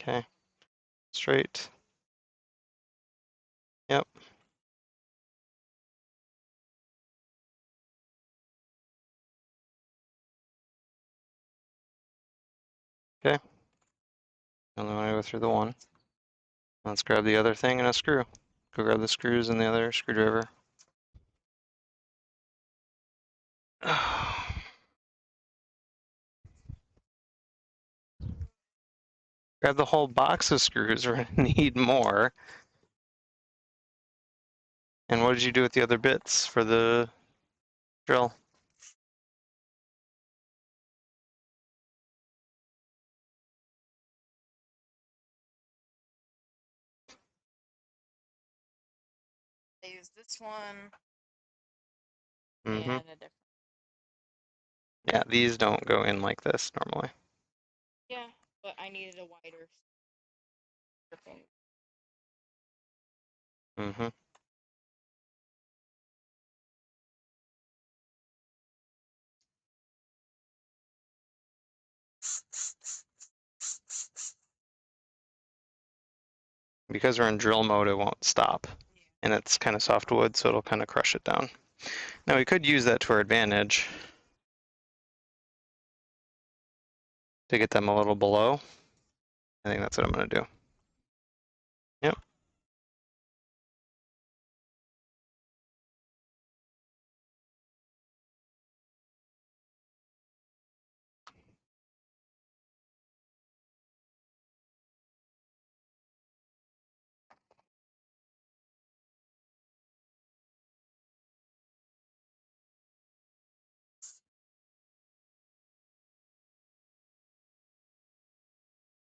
Okay. Straight. Yep. Okay. And then I go through the one. Let's grab the other thing and a screw. Go grab the screws and the other screwdriver. Grab the whole box of screws, we're gonna need more. And what did you do with the other bits for the drill? I use this one Mm-hmm. and a different. Yeah, these don't go in like this normally. Yeah, but I needed a wider stripping. Mm-hmm. Because we're in drill mode, it won't stop. And it's kind of soft wood, so it'll kind of crush it down. Now we could use that to our advantage to get them a little below. I think that's what I'm gonna do. Yep.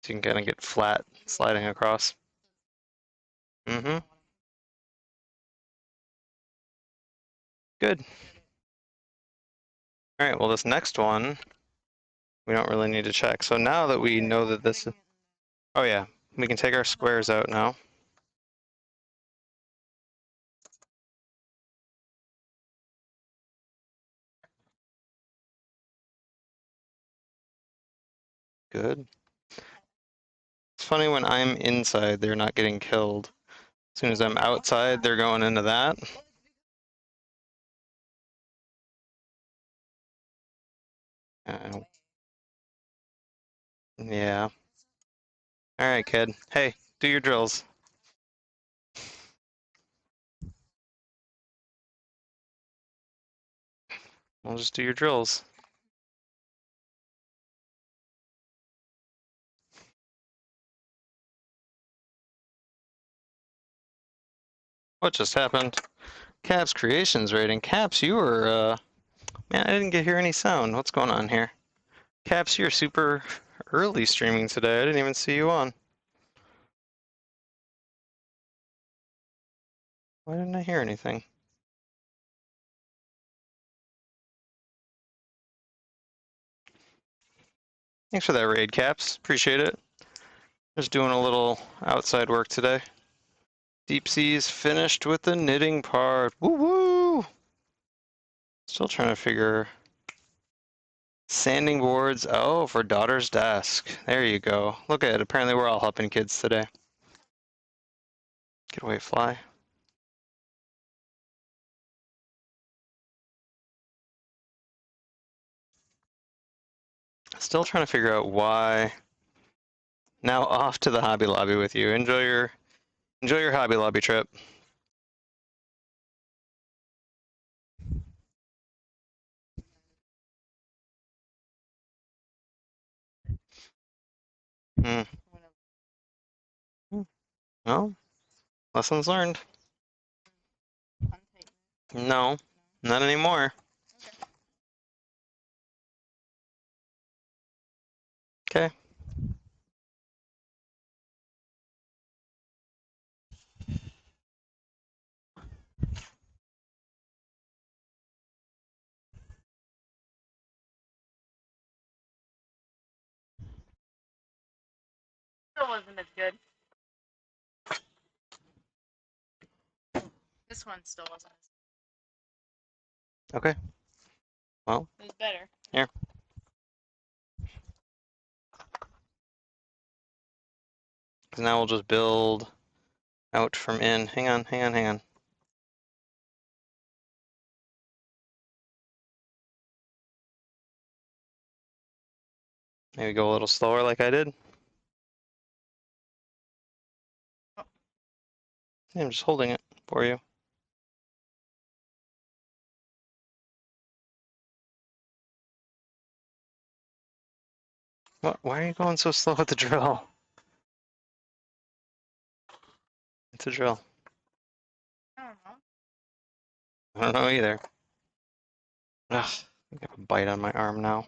So you can kind of get flat sliding across. Mm-hmm. Good. All right, well, this next one, we don't really need to check. So now that we know that this, oh yeah, we can take our squares out now. Good. It's funny when I'm inside, they're not getting killed. As soon as I'm outside, they're going into that. Yeah. All right, kid. Hey, do your drills. We'll just do your drills. What just happened? Caps Creations rating. Caps, you were, man, I didn't hear any sound. What's going on here? Caps, you're super early streaming today. I didn't even see you on. Why didn't I hear anything? Thanks for that raid, Caps. Appreciate it. Just doing a little outside work today. Deep Sea's finished with the knitting part. Woo woo! Still trying to figure. Sanding boards. Oh, for daughter's desk. There you go. Look at it. Apparently, we're all helping kids today. Get away, fly. Still trying to figure out why. Now off to the Hobby Lobby with you. Enjoy your Hobby Lobby trip. Hmm. Well, lessons learned. No, not anymore. Okay. Still wasn't as good. This one still wasn't as Okay. Well. It was better. Here. Because now we'll just build out from in. Hang on, hang on, hang on. Maybe go a little slower like I did. Yeah, I'm just holding it for you. What? Why are you going so slow with the drill? It's a drill. I don't know. I don't know either. Ugh, I got a bite on my arm now.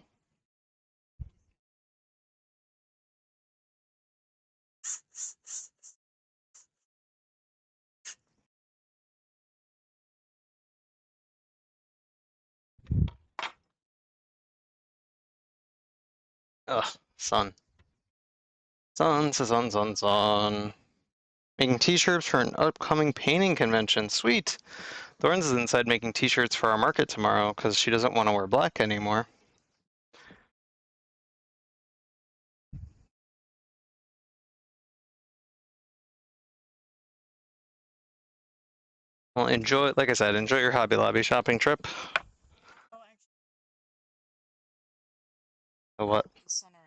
Ugh, sun. Sun. Making t-shirts for an upcoming painting convention. Sweet. Thorns is inside making t-shirts for our market tomorrow because she doesn't want to wear black anymore. Well, enjoy, like I said, enjoy your Hobby Lobby shopping trip. Oh, actually, Oh, what? centering.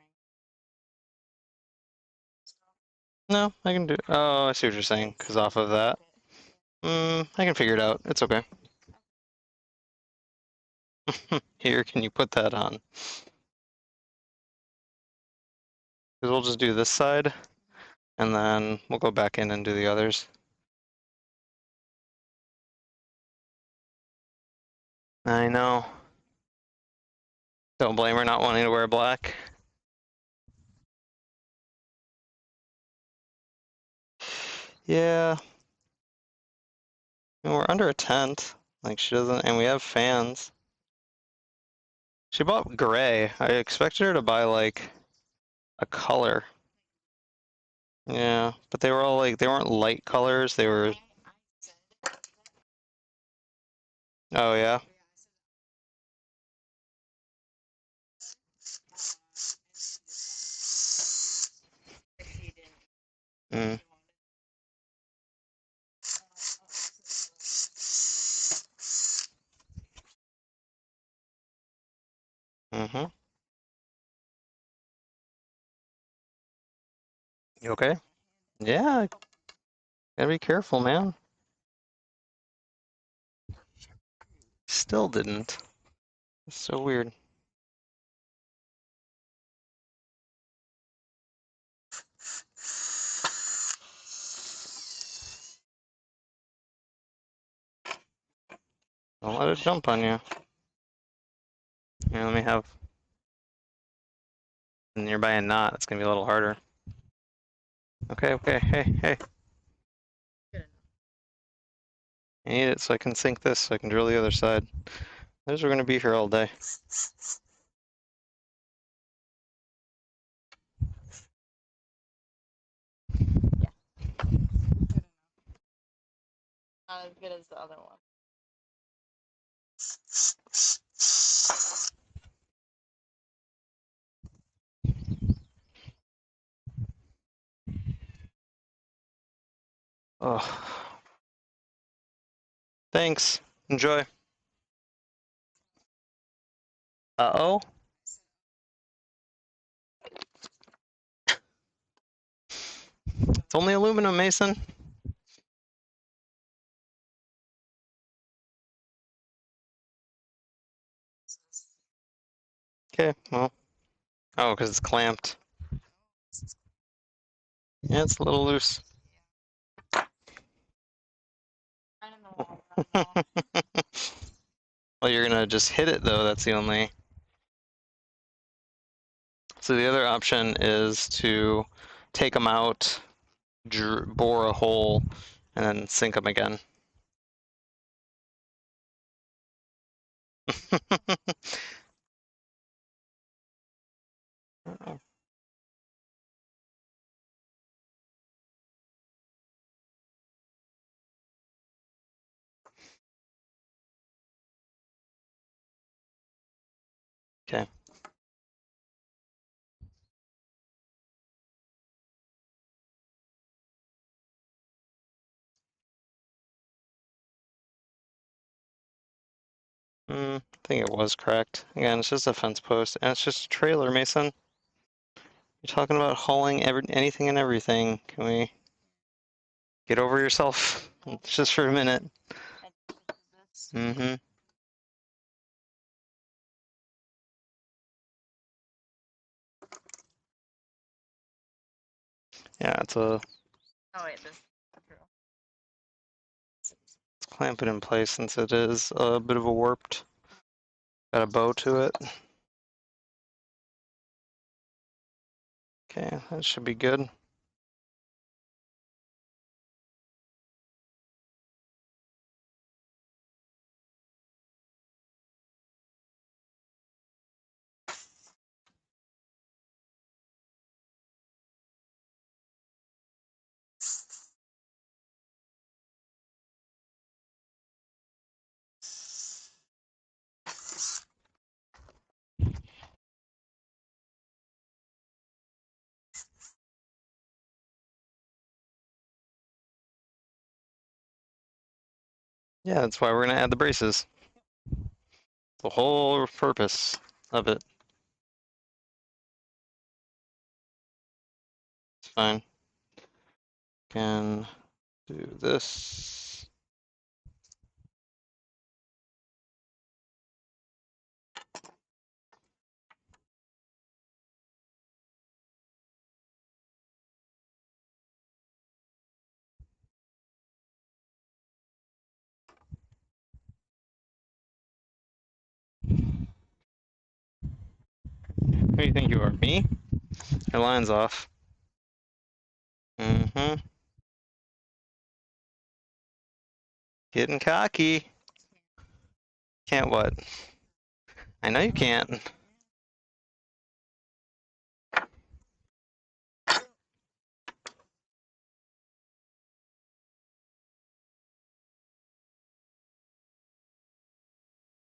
No, I can do. Oh, I see what you're saying. Because off of that, I can figure it out. It's okay. Here, can you put that on? Because we'll just do this side, and then we'll go back in and do the others. I know. Don't blame her not wanting to wear black. Yeah. And we're under a tent. Like, she doesn't, and we have fans. She bought gray. I expected her to buy, like, a color. Yeah, but they were all, like, they weren't light colors. They were, oh, yeah? Mm. Mm-hmm. You okay? Yeah, gotta be careful, man. Still didn't. It's so weird. Don't let it jump on you. Here, let me have. And you're by a knot. It's gonna be a little harder. Okay, okay. Hey, hey. I need it so I can sink this so I can drill the other side. Those are gonna be here all day. Not as good as the other one. Oh. Thanks. Enjoy. Uh-oh. It's only aluminum, Mason. Okay, well. Oh, because it's clamped. Yeah, it's a little loose. Well, you're gonna just hit it though, that's the only. So the other option is to take them out, bore a hole, and then sink them again. Okay. I think it was cracked. Again, it's just a fence post, and it's just a trailer, Mason. You're talking about hauling anything and everything. Can we get over yourself? It's just for a minute. Mm-hmm. Yeah, it's a Oh wait, this. clamp it in place since it is a bit of a warped. Got a bow to it. Okay, that should be good. Yeah, that's why we're gonna add the braces. The whole purpose of it. It's fine. Can do this. Who do you think you are? Me? Your line's off. Mm-hmm. Getting cocky. Can't what? I know you can't.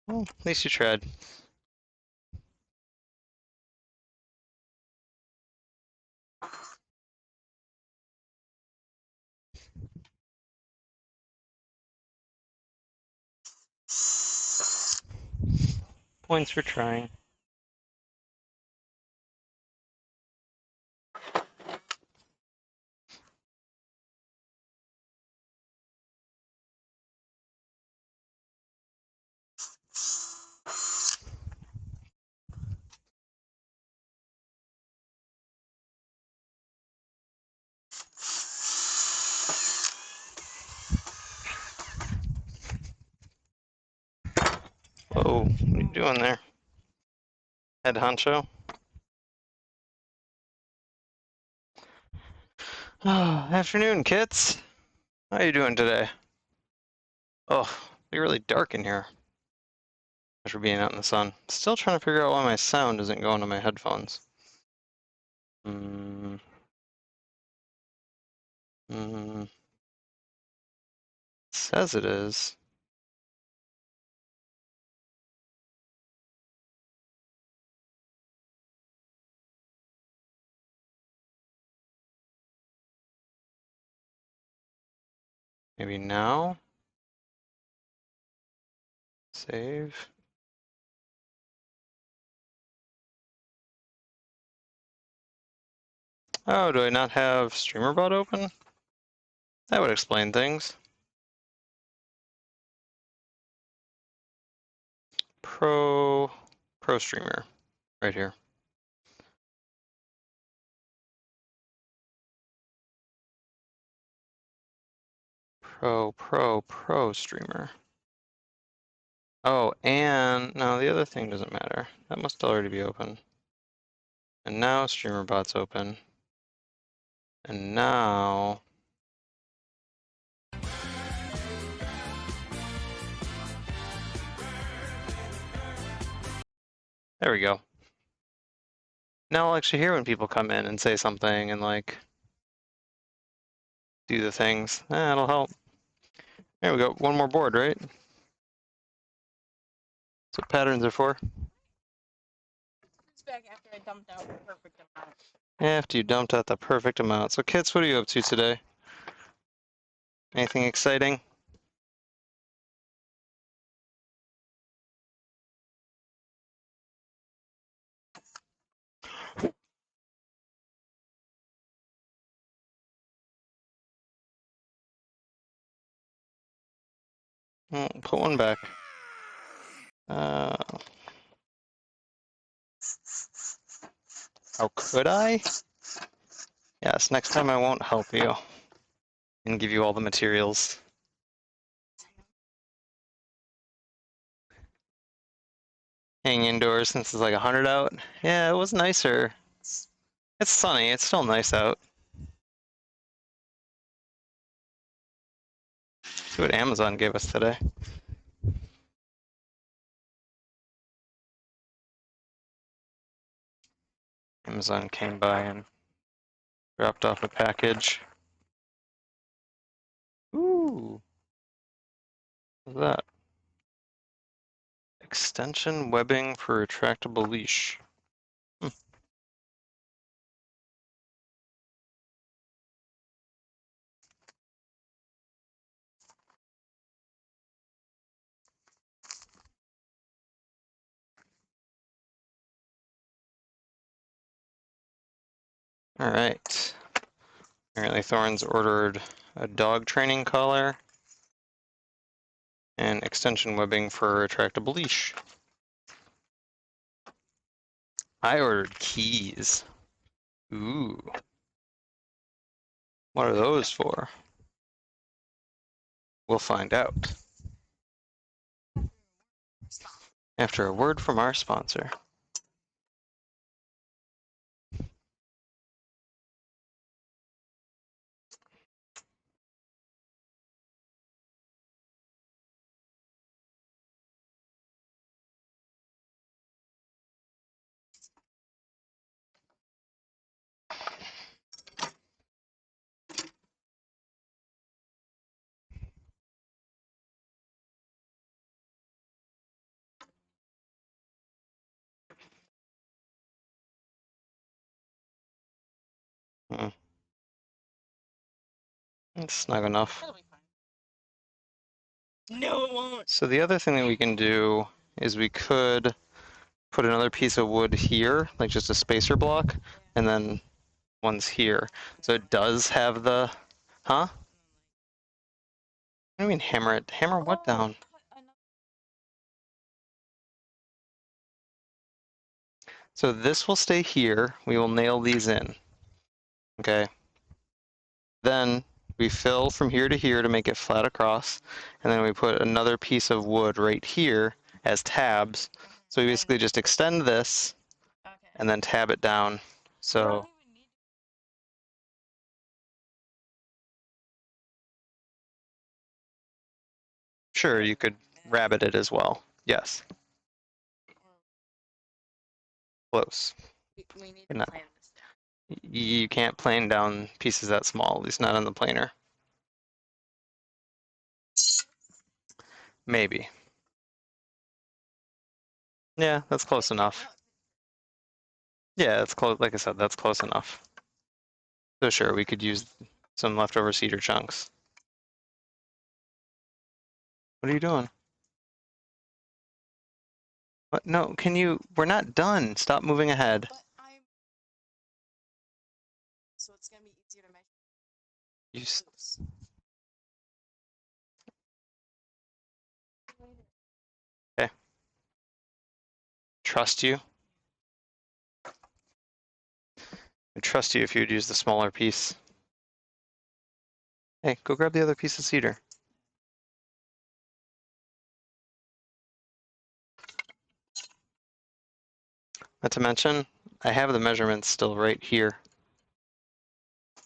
Well, at least you tried. Points for trying. Whoa, what are you doing there? Head honcho? Afternoon, kits. How are you doing today? Oh, it's really dark in here after being out in the sun. Still trying to figure out why my sound isn't going to my headphones. Mm. Mm. Says it is. Maybe now? Save. Oh, do I not have StreamerBot open? That would explain things. Pro Streamer, right here. Pro Streamer. Oh, and no, the other thing doesn't matter. That must already be open. And now StreamerBot's open. And now there we go. Now I'll actually hear when people come in and say something and like do the things. That'll help. There we go. One more board, right? That's what patterns are for. It's back after I dumped out the perfect amount. After you dumped out the perfect amount. So, Kits, what are you up to today? Anything exciting? Put one back. How could I? Yes, next time I won't help you and give you all the materials. Hang indoors since it's like 100 out. Yeah, it was nicer. It's sunny. It's still nice out. See what Amazon gave us today. Amazon came by and dropped off a package. Ooh. What's that? Extension webbing for retractable leash. All right. Apparently Thorns ordered a dog training collar and extension webbing for a retractable leash. I ordered keys. Ooh. What are those for? We'll find out. After a word from our sponsor. It's snug enough. That'll be fine. No, it won't. So the other thing that we can do is we could put another piece of wood here, like just a spacer block, and then one's here. So it does have the, huh? What do you mean hammer it? Hammer what down? So this will stay here. We will nail these in. Okay. Then we fill from here to here to make it flat across, and then we put another piece of wood right here as tabs. So we basically just extend this Okay. and then tab it down. So sure, you could rabbit it as well. Yes, close. We need No. to plan this down. You can't plane down pieces that small, at least not on the planer. Maybe. Yeah, that's close enough. Yeah, that's close. Like I said, that's close enough. So sure, we could use some leftover cedar chunks. What are you doing? What? No, can you? We're not done. Stop moving ahead. But I'm. So it's gonna be easier to measure. You. Okay. Trust you. I trust you if you'd use the smaller piece. Hey, go grab the other piece of cedar. Not to mention, I have the measurements still right here.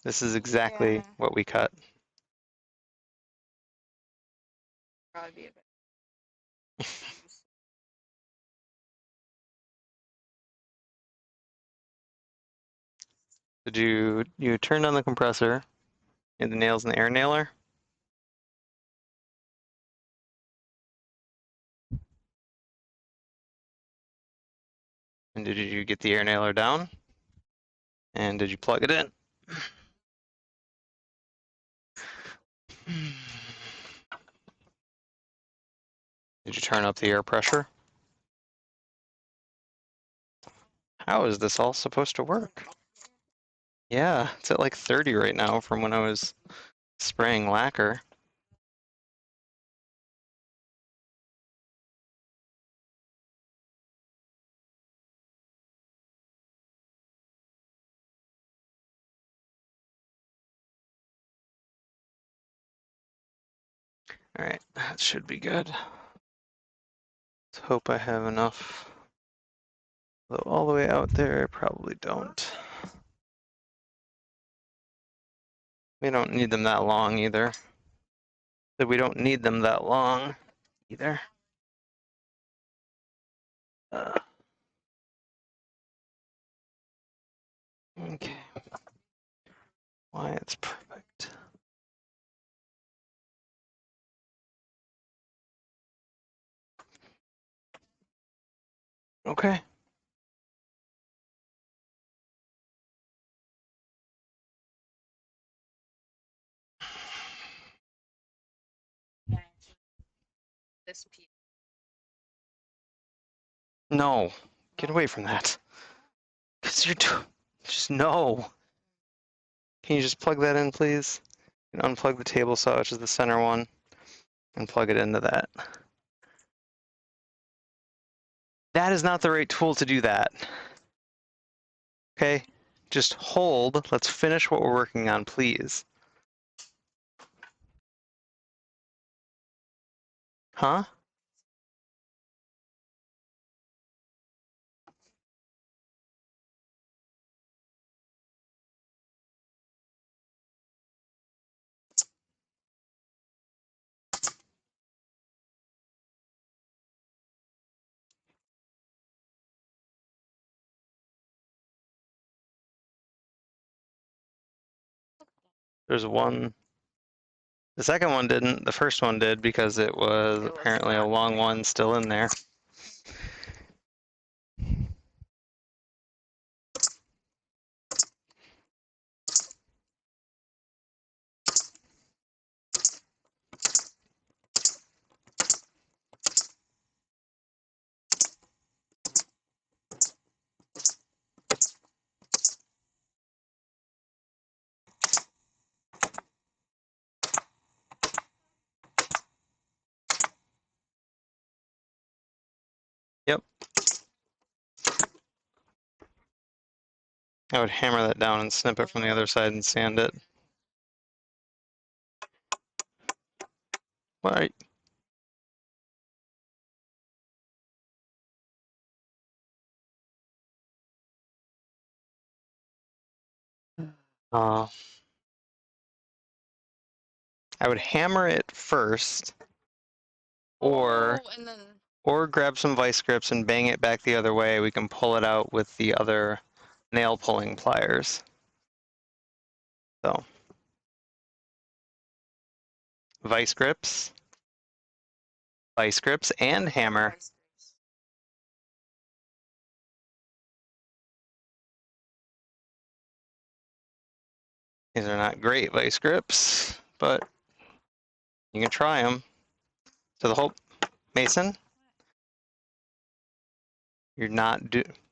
This is exactly Yeah. what we cut. Probably be a bit. Did you turned on the compressor and the nails in the air nailer? And did you get the air nailer down? And did you plug it in? Did you turn up the air pressure? How is this all supposed to work? Yeah, it's at like 30 right now from when I was spraying lacquer. Alright, that should be good. Let's hope I have enough. Though all the way out there, I probably don't. We don't need them that long either. So we don't need them that long either. Okay. Why it's perfect. Okay. This piece. No. Get away from that. Because you're just no. Can you just plug that in, please? And unplug the table saw, which is the center one, and plug it into that. That is not the right tool to do that. Okay? Just hold. Let's finish what we're working on, please. Huh? There's one. The second one didn't. The first one did because it was apparently a long one still in there. Yep. I would hammer that down and snip it from the other side and sand it. Right. I would hammer it first, or Oh, and then or grab some vice grips and bang it back the other way. We can pull it out with the other nail pulling pliers. So, vice grips, and hammer. vice grips. These are not great vice grips, but you can try them. So the whole Mason, you're not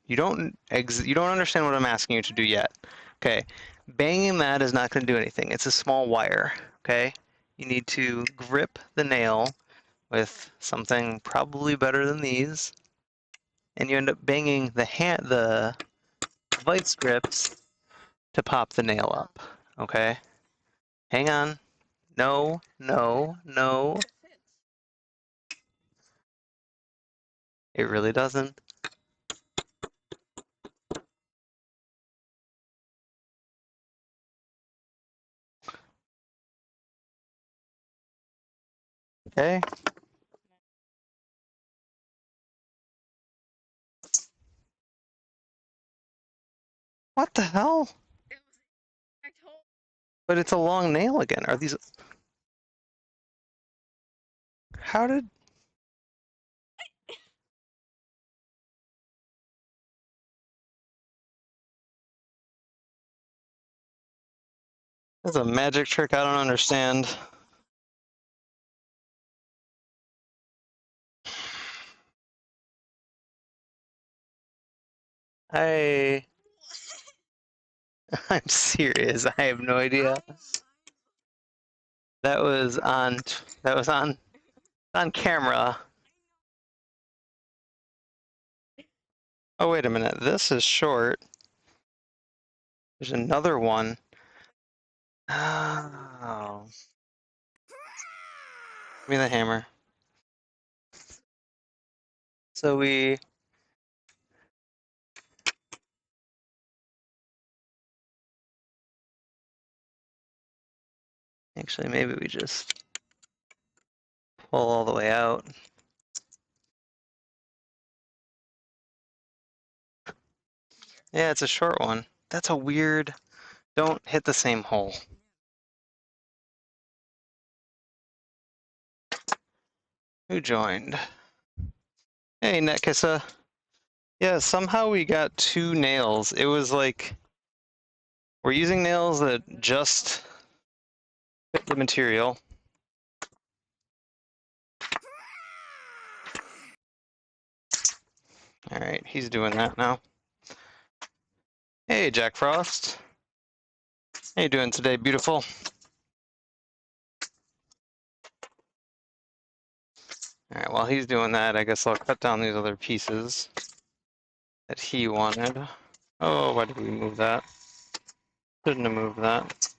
you don't understand what I'm asking you to do yet. Okay, banging that is not going to do anything. It's a small wire. Okay, you need to grip the nail with something probably better than these, and you end up banging the vice grips to pop the nail up. Okay, hang on. No, no, no. It fits. It really doesn't. Okay. What the hell? It was I told But it's a long nail again. Are these? How did? That's a magic trick I don't understand. I I'm serious. I have no idea. That was on on camera. Oh wait a minute. This is short. There's another one. Oh. me the hammer. So we actually maybe we just pull all the way out. Yeah, it's a short one. That's a weird. Don't hit the same hole. Who joined? Hey, Netkissa. Yeah, somehow we got 2 nails. It was like we're using nails that just fit the material. All right, he's doing that now. Hey, Jack Frost. How you doing today, beautiful? All right, while he's doing that, I guess I'll cut down these other pieces that he wanted. Oh, why did we move that? Shouldn't have moved that.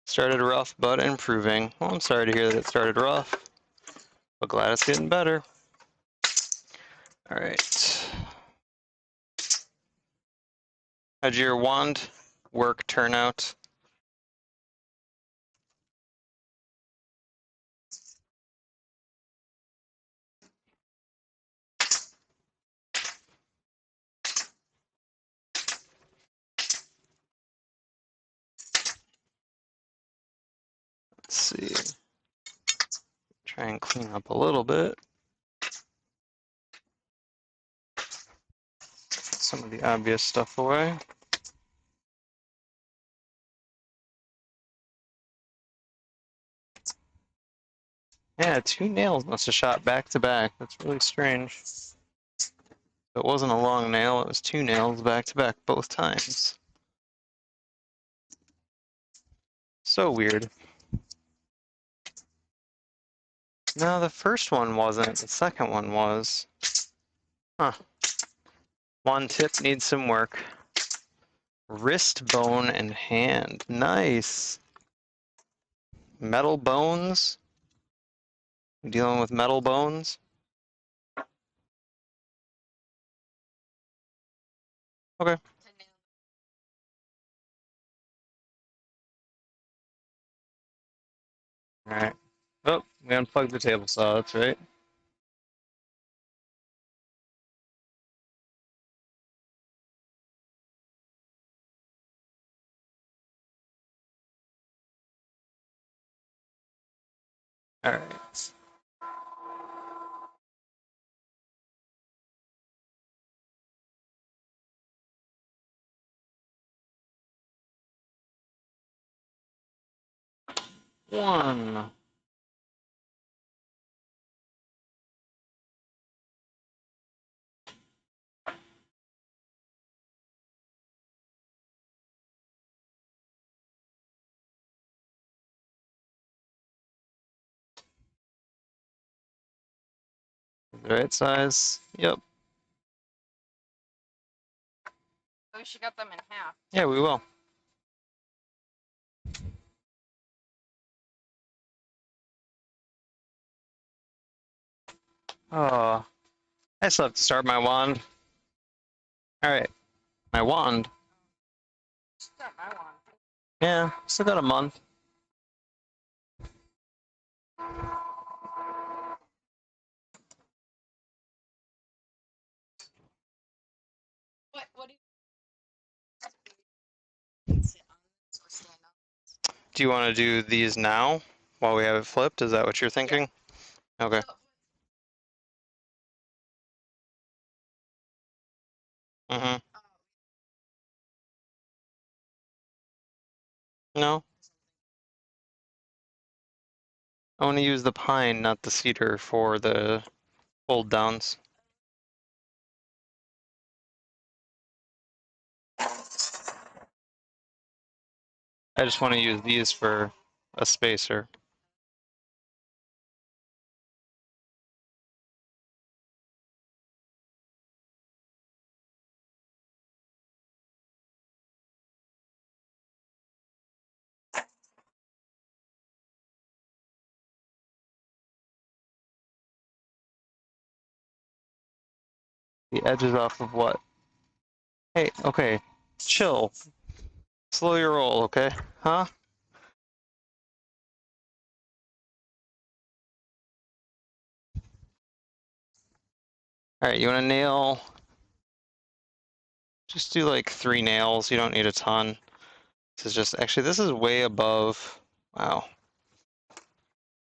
Started rough, but improving. Well, I'm sorry to hear that it started rough, but glad it's getting better. All right. How'd your wand work turn out? Let's see. Try and clean up a little bit. Put some of the obvious stuff away. Yeah, 2 nails must have shot back to back. That's really strange. It wasn't a long nail, it was 2 nails back to back both times. So weird. No, the first one wasn't, the second one was. Huh. Wand tip needs some work. Wrist bone and hand. Nice. Metal bones? Dealing with metal bones? Okay. Alright. Oh, we unplugged the table saw, that's right. Alright. One. The right size. Yep. We should cut them in half. Yeah, we will. Oh. I still have to start my wand. Alright. My wand. Start my one. Yeah, still got a month. What do you sit on this or stand up? Do you want to do these now while we have it flipped? Is that what you're thinking? Okay. Mm-hmm. No? I want to use the pine, not the cedar, for the fold downs. I just want to use these for a spacer. The edges off of what? Hey, okay, chill. Slow your roll, okay? Huh? Alright, you wanna nail... Just do like 3 nails, you don't need a ton. This is just, actually this is way above, wow.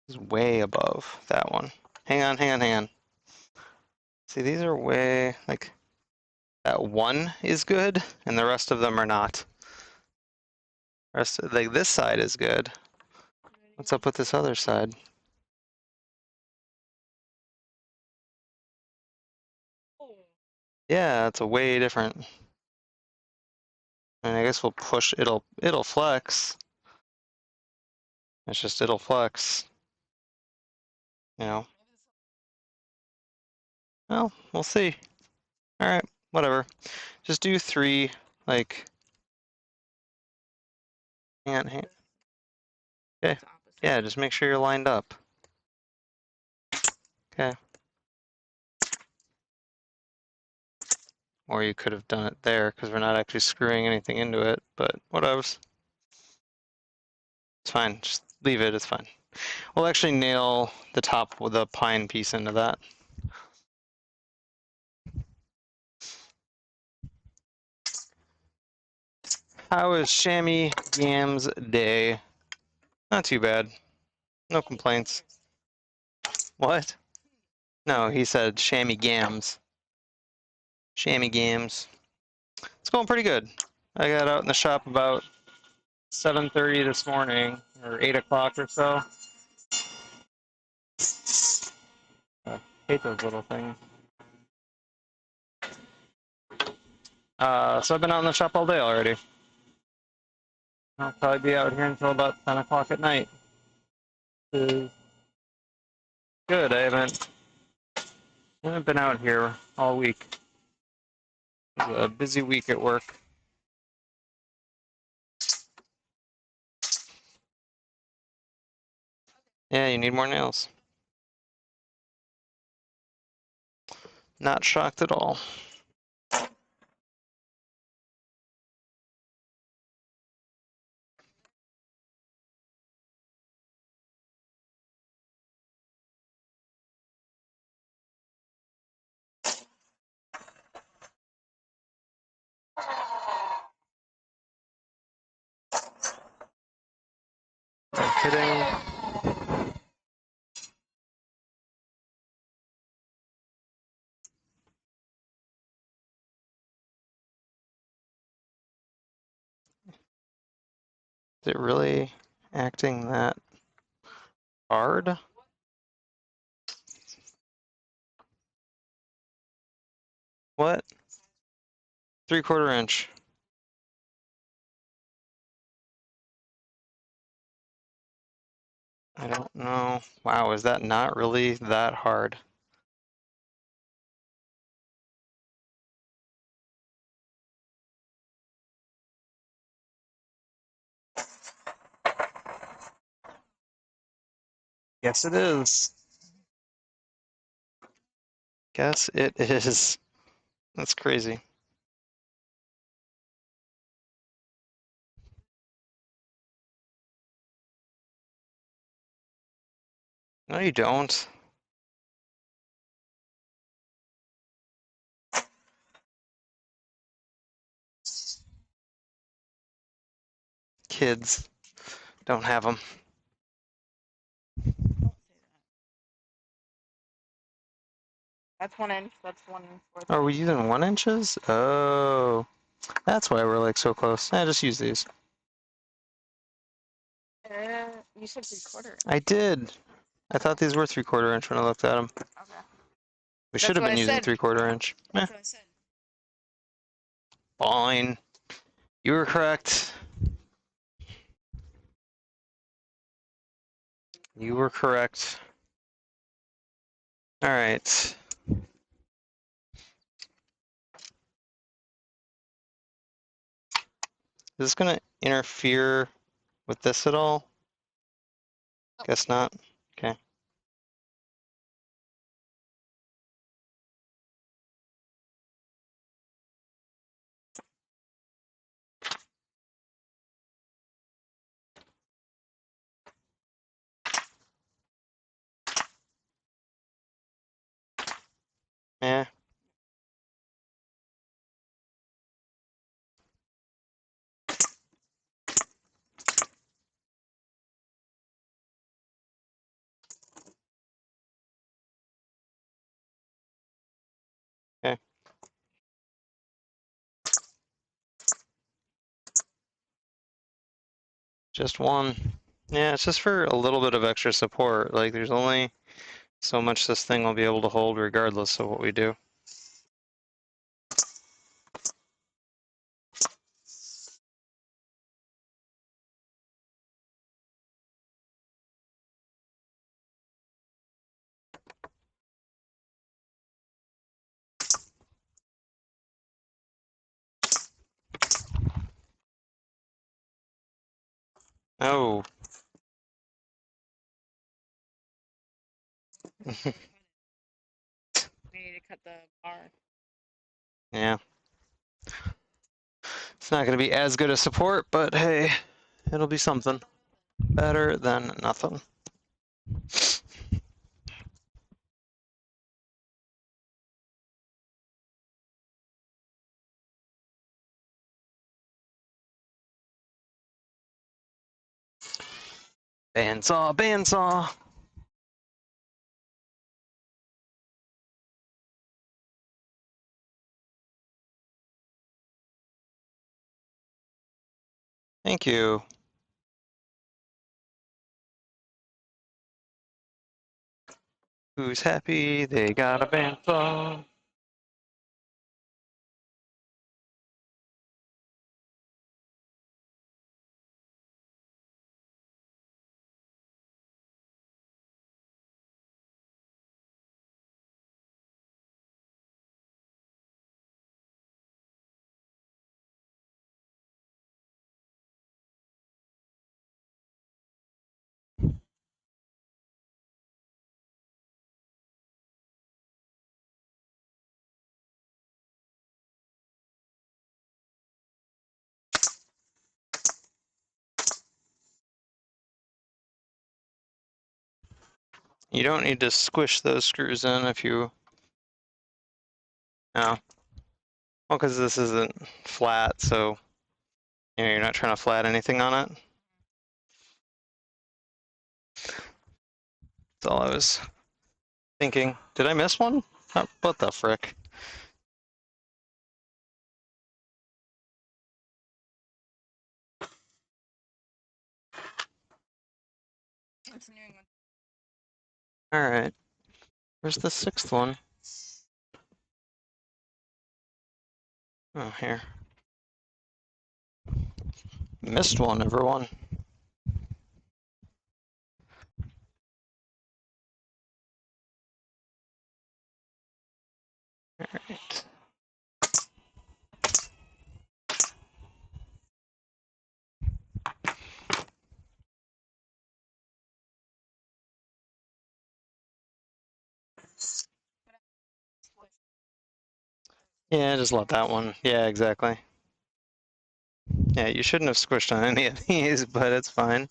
This is way above that one. Hang on, hang on, hang on. See, these are way, like, that one is good, and the rest of them are not. Like, this side is good. What's up with this other side? Oh, Yeah, it's a way different. And I guess we'll push, it'll flex. It's just, it'll flex. You know? Well, we'll see. Alright, whatever. Just do 3, like... Hang on, hang. Okay. it's opposite. Yeah, just make sure you're lined up. Okay. Or you could have done it there, because we're not actually screwing anything into it, but whatevs. It's fine, just leave it, it's fine. We'll actually nail the top with a pine piece into that. How is Chamois Yams day? Not too bad. No complaints. What? No, he said Chamois Gams. Chamois Gams. It's going pretty good. I got out in the shop about 7:30 this morning, or 8 o'clock or so. I hate those little things. So I've been out in the shop all day already. I'll probably be out here until about 10 o'clock at night. Good. I haven't been out here all week. It was a busy week at work. Yeah, you need more nails. Not shocked at all. No kidding. Is it really acting that hard? What? 3/4 inch. I don't know. Wow, is that not really that hard? Yes, it is. Guess it is. That's crazy. No, you don't. Kids don't have them. Don't say that. That's 1 inch. That's 1/4. Oh, are we using 1 inches? Oh, that's why we're like so close. I just use these. You said 3/4. I did. I thought these were 3/4 inch when I looked at them. Okay. We should have what been I using said. 3/4 inch. That's what I said. Fine. You were correct. You were correct. All right. Is this gonna interfere with this at all? Guess not. Okay. Yeah. Okay. Just one. Yeah, it's just for a little bit of extra support. Like, there's only so much this thing will be able to hold regardless of what we do. Oh. We need to cut the bar. Yeah. It's not going to be as good a support, but hey, it'll be something. Better than nothing. Bandsaw, bandsaw. Thank you. Who's happy? They got a bandsaw. You don't need to squish those screws in if you... No. Well, because this isn't flat, so you're not trying to flat anything on it. That's all I was thinking. Did I miss one? What the frick? It's New England. Alright. Where's the sixth one? Oh, here. Missed one, everyone. Alright. Yeah, just let that one. Yeah, exactly. Yeah, you shouldn't have squished on any of these, but it's fine.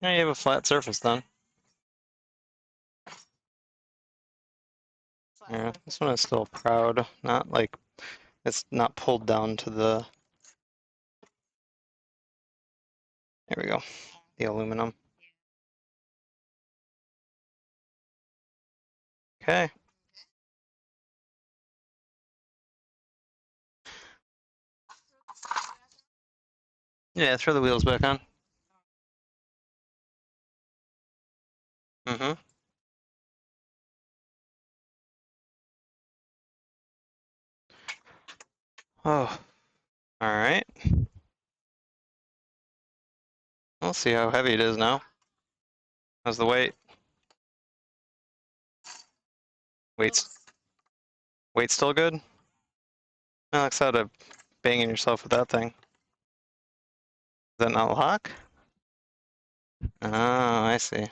Now you have a flat surface then. Yeah, this one is still proud. Not like it's not pulled down to the... There we go. The aluminum. Okay. Yeah, throw the wheels back on. Mm-hmm. Oh, all right. We'll see how heavy it is now. How's the weight? Weight's still good? Alex, out of banging yourself with that thing. Is that not lock? Oh, I see.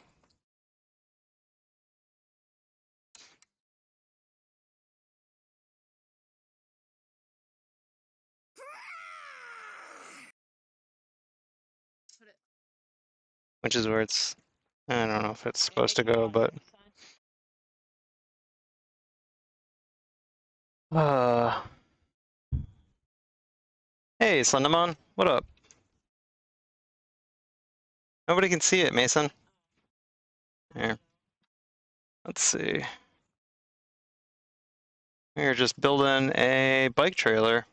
which is where it's, I don't know if it's supposed to Maybe go, on but. this side. Hey, Slenderman, what up? Nobody can see it, Mason. Here, let's see. We're just building a bike trailer.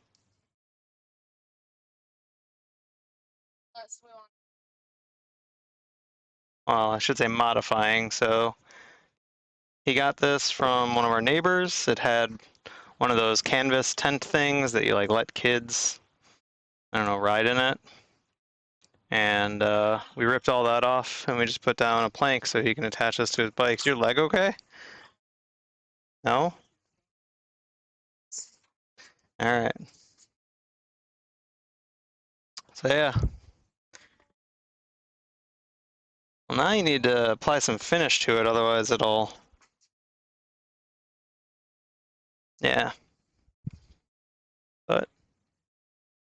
Let's move on. Well, I should say modifying. So he got this from one of our neighbors. It had one of those canvas tent things that you like let kids, I don't know, ride in it. And we ripped all that off and we just put down a plank so he can attach this to his bike. Is your leg okay? No? All right. So yeah. Well, now you need to apply some finish to it, otherwise it'll. Yeah. But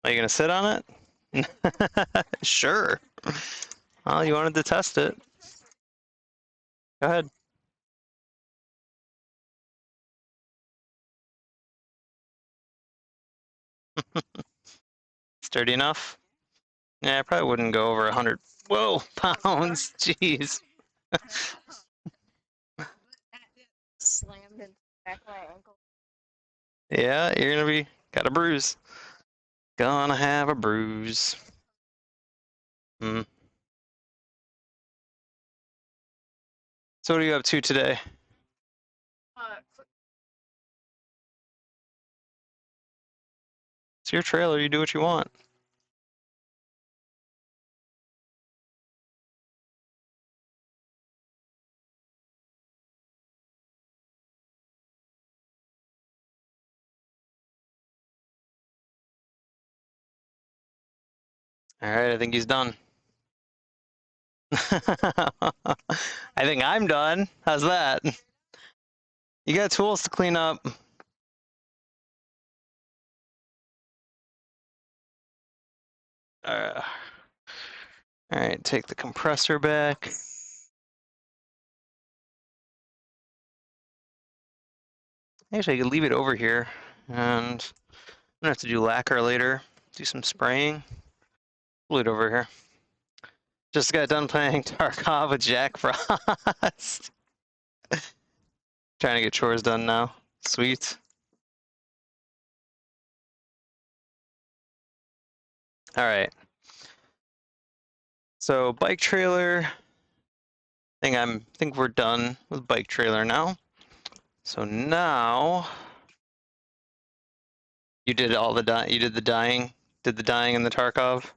are you gonna sit on it? Sure. Well, you wanted to test it. Go ahead. Sturdy enough? Yeah, I probably wouldn't go over 100. Whoa, pounds. Jeez. Slammed into the back of my ankle. Yeah, you're gonna be got a bruise. Gonna have a bruise. Hmm. So what are you up to today? It's your trailer. You do what you want. All right, I think he's done. I think I'm done. How's that? You got tools to clean up. All right, take the compressor back. Actually, I could leave it over here, and I'm gonna have to do lacquer later. Do some spraying. Leave it over here. Just got done playing Tarkov with Jack Frost. Trying to get chores done now. Sweet. All right. So bike trailer. I think we're done with bike trailer now. So now you did all the you did the dyeing in the Tarkov.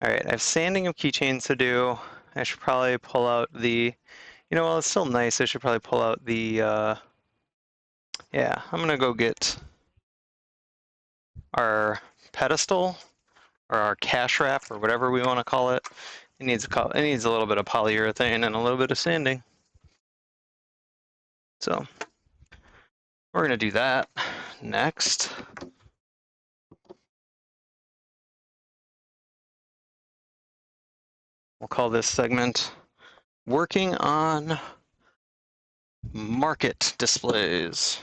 All right, I have sanding of keychains to do. I should probably pull out the, well, it's still nice. I should probably pull out the, yeah, I'm gonna go get our pedestal or our cash wrap or whatever we want to call it. It needs a little bit of polyurethane and a little bit of sanding. So we're gonna do that next. We'll call this segment Working on Market Displays.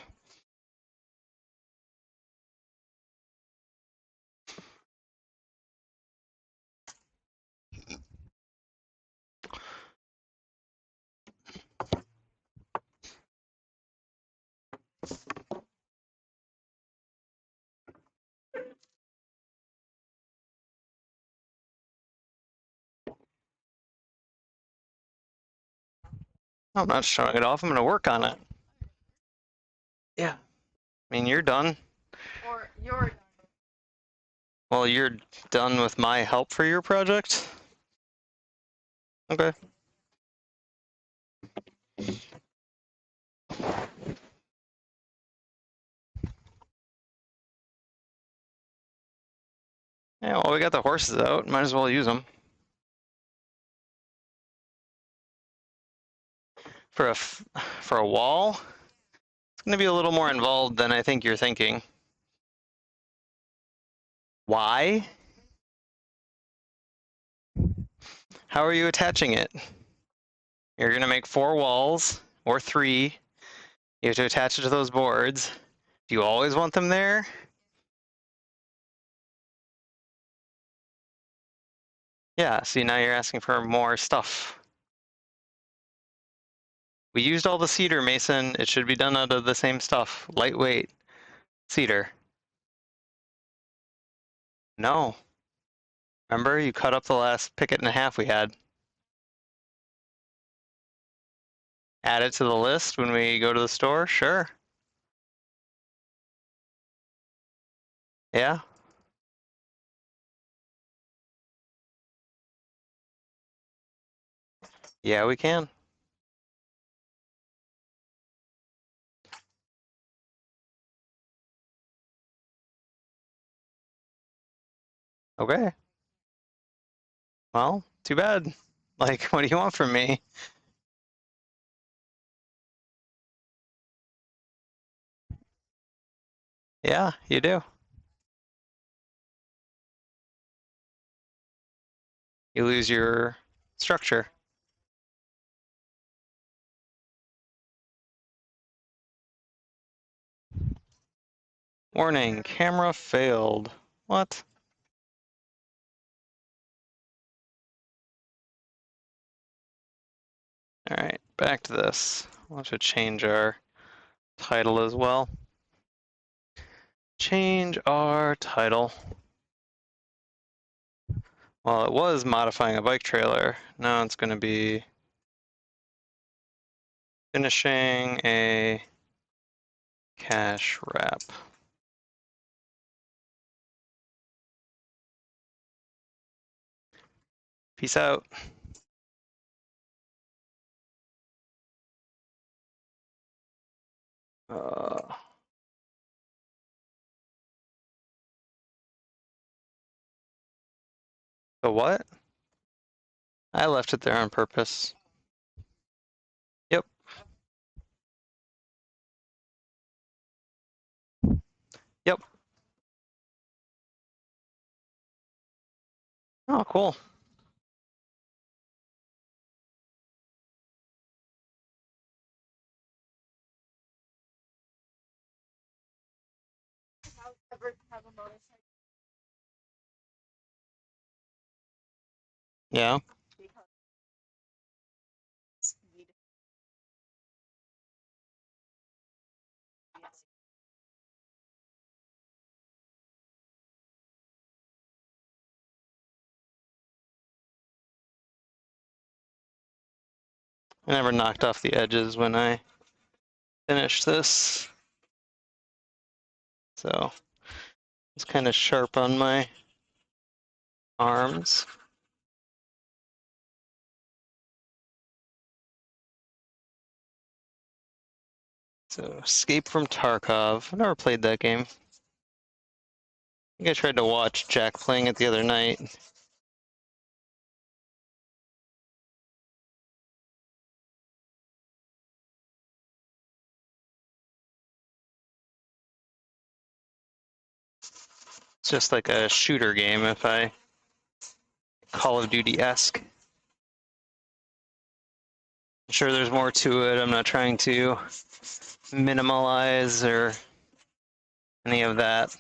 I'm not showing it off. I'm going to work on it. Yeah. I mean, you're done. Or you're done. Well, you're done with my help for your project? Okay. Yeah, well, we got the horses out. Might as well use them. For a wall, it's going to be a little more involved than I think you're thinking. Why? How are you attaching it? You're gonna make 4 walls, or 3. You have to attach it to those boards. Do you always want them there? Yeah, see, now you're asking for more stuff. We used all the cedar, Mason. It should be done out of the same stuff. Lightweight cedar. No. Remember, you cut up the last picket and a half we had. Add it to the list when we go to the store? Sure. Yeah. Yeah, we can. Okay. Well, too bad. Like, what do you want from me? Yeah, you do. You lose your structure. Warning, camera failed. What? All right, back to this. We'll have to change our title as well. Change our title. Well, it was modifying a bike trailer. Now it's going to be finishing a cash wrap. Peace out. The what? I left it there on purpose. Yep. Yep. Oh, cool. Yeah. I never knocked off the edges when I finished this. So it's kind of sharp on my arms. So Escape from Tarkov. I never played that game. I think I tried to watch Jack playing it the other night. It's just like a shooter game, if I Call of Duty-esque. I'm sure there's more to it. I'm not trying to minimalize or any of that.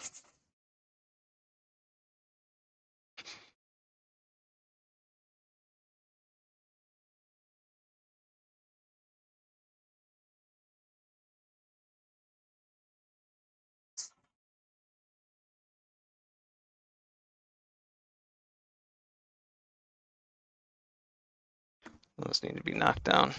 Those need to be knocked down.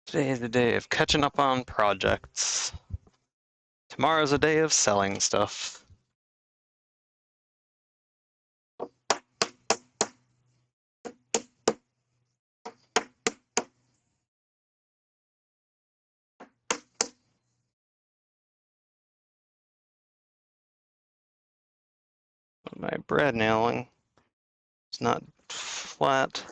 Today is the day of catching up on projects. Tomorrow's a day of selling stuff. My brad nailing is not flat.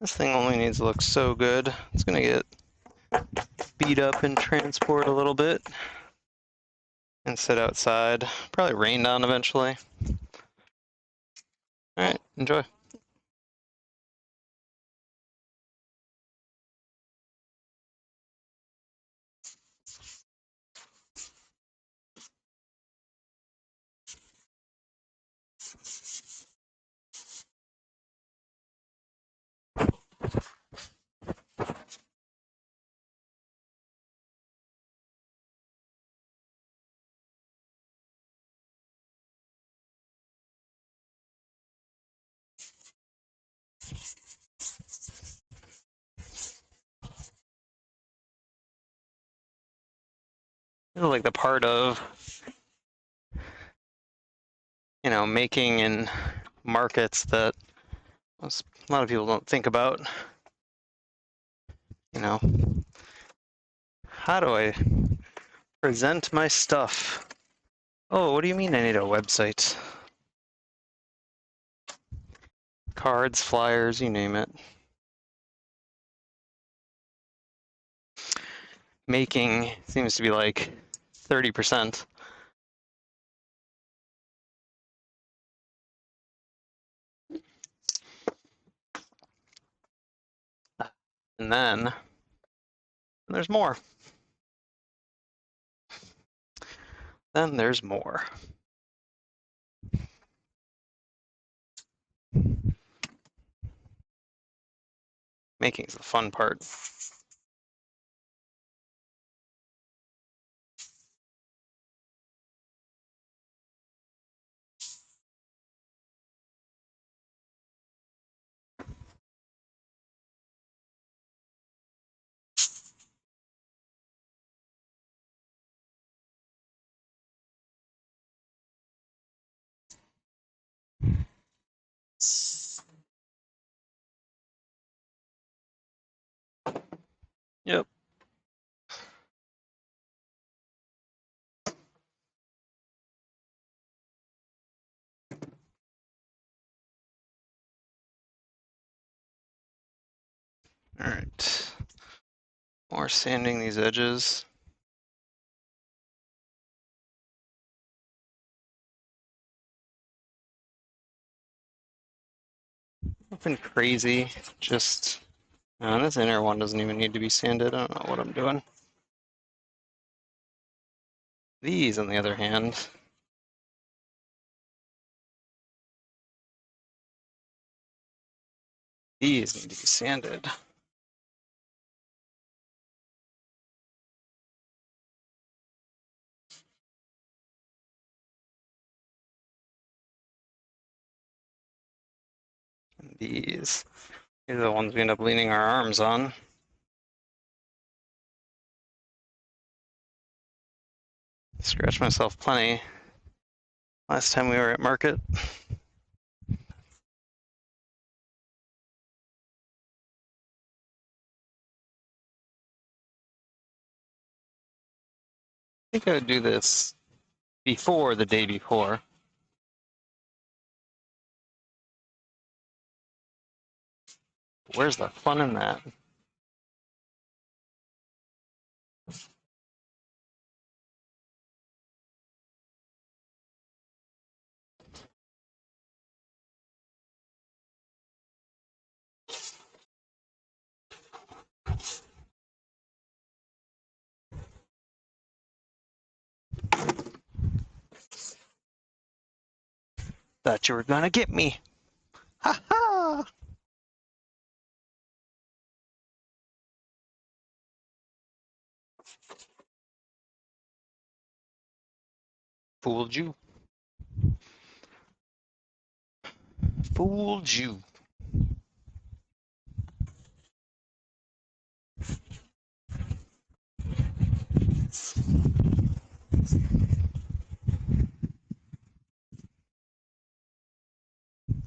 This thing only needs to look so good. It's gonna get beat up in transport a little bit and sit outside. Probably rain down eventually. All right, enjoy. This is like the part of, making in markets that a lot of people don't think about. How do I present my stuff? Oh, what do you mean I need a website? Cards, flyers, you name it. Making seems to be like 30%. And then there's more. Then there's more. Making's the fun part. Yep. All right. More sanding these edges. Nothing crazy, just this inner one doesn't even need to be sanded. I don't know what I'm doing. These, on the other hand, these need to be sanded. And these are the ones we end up leaning our arms on. Scratched myself plenty last time we were at market. I think I would do this before the day before. Where's the fun in that? Thought you were gonna get me. Ha ha! Fooled you. Fooled you.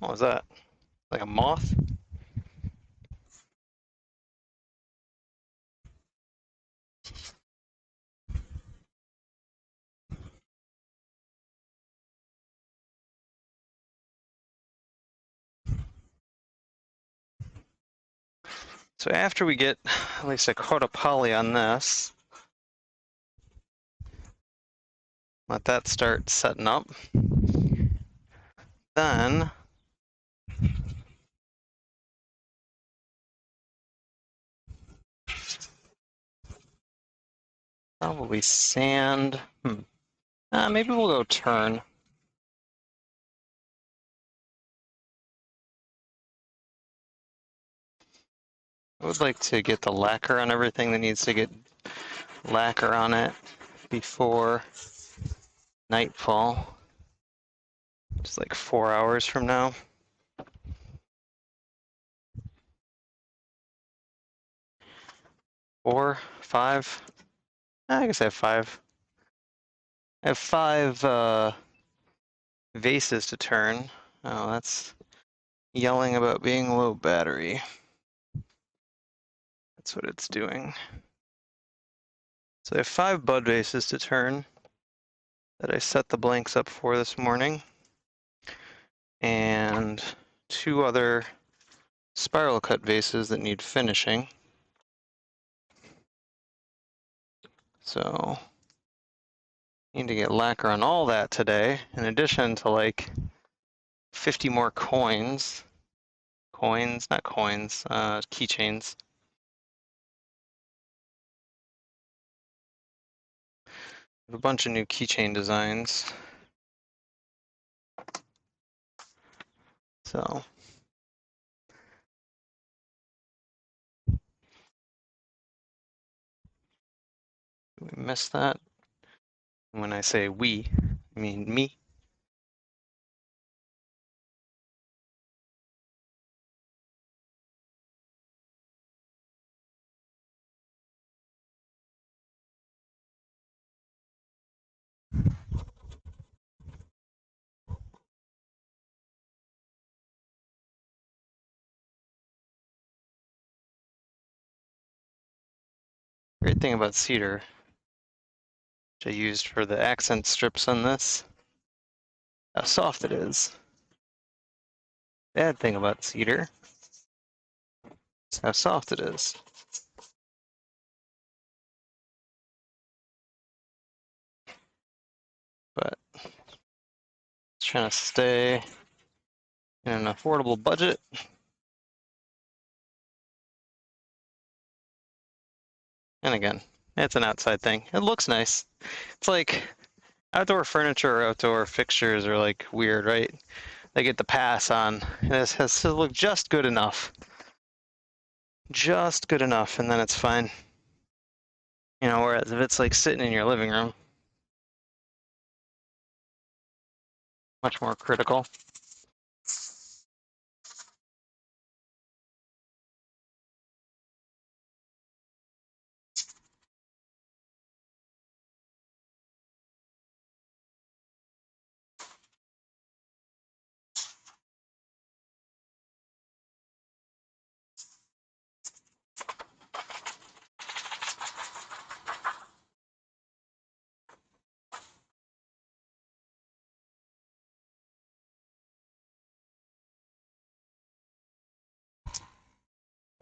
What was that? Like a moth? So after we get at least a coat of poly on this, let that start setting up. Then probably sand. Maybe we'll go turn. I would like to get the lacquer on everything that needs to get lacquer on it before nightfall. Just like 4 hours from now. Four, five. I guess I have five. I have five vases to turn. Oh, that's yelling about being low battery. That's what it's doing. So I have 5 bud vases to turn that I set the blanks up for this morning. And 2 other spiral cut vases that need finishing. So need to get lacquer on all that today, in addition to like 50 more coins. Coins, not coins, keychains. A bunch of new keychain designs. So we missed that. When I say we, I mean me. Great thing about cedar, which I used for the accent strips on this, how soft it is. Bad thing about cedar is how soft it is. But trying to stay in an affordable budget. And again, it's an outside thing. It looks nice. It's like outdoor furniture or outdoor fixtures are like weird, right? They get the pass on. This has to look just good enough. Just good enough, and then it's fine. You know, whereas if it's like sitting in your living room, much more critical.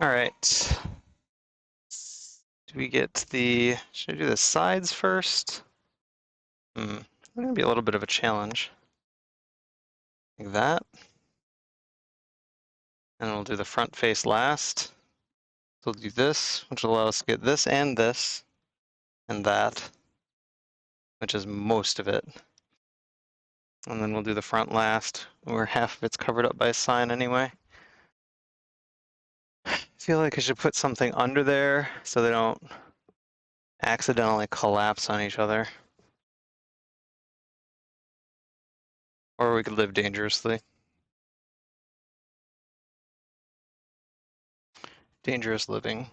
All right. Do we get the, should I do the sides first? It's gonna be a little bit of a challenge. Like that. And we'll do the front face last. So we'll do this, which will allow us to get this and that, which is most of it. And then we'll do the front last, where half of it's covered up by a sign anyway. I feel like I should put something under there so they don't accidentally collapse on each other. Or we could live dangerously. Dangerous living.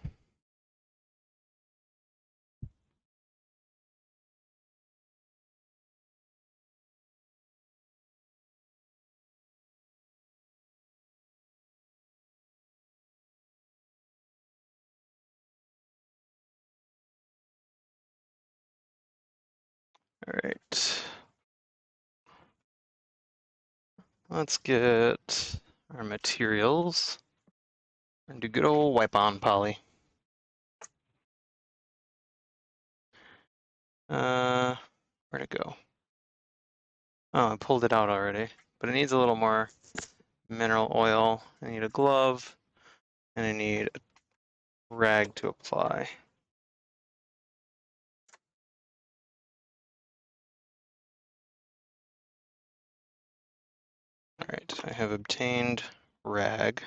All right. Let's get our materials. And do good old wipe on poly. Where'd it go? Oh, I pulled it out already. But it needs a little more mineral oil. I need a glove, and I need a rag to apply. All right, I have obtained rag.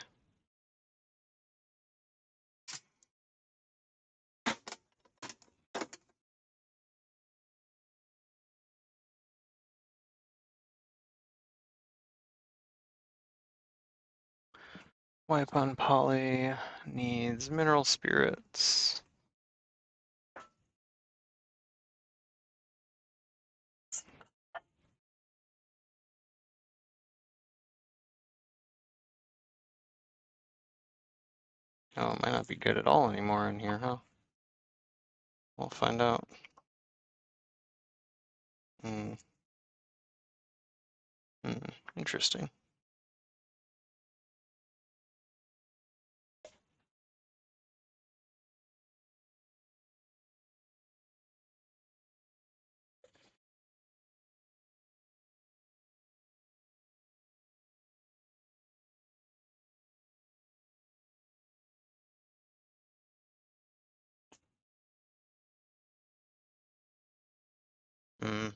Wipe on poly needs mineral spirits. Oh, it might not be good at all anymore in here, huh? We'll find out. Hmm. Interesting. Hmm.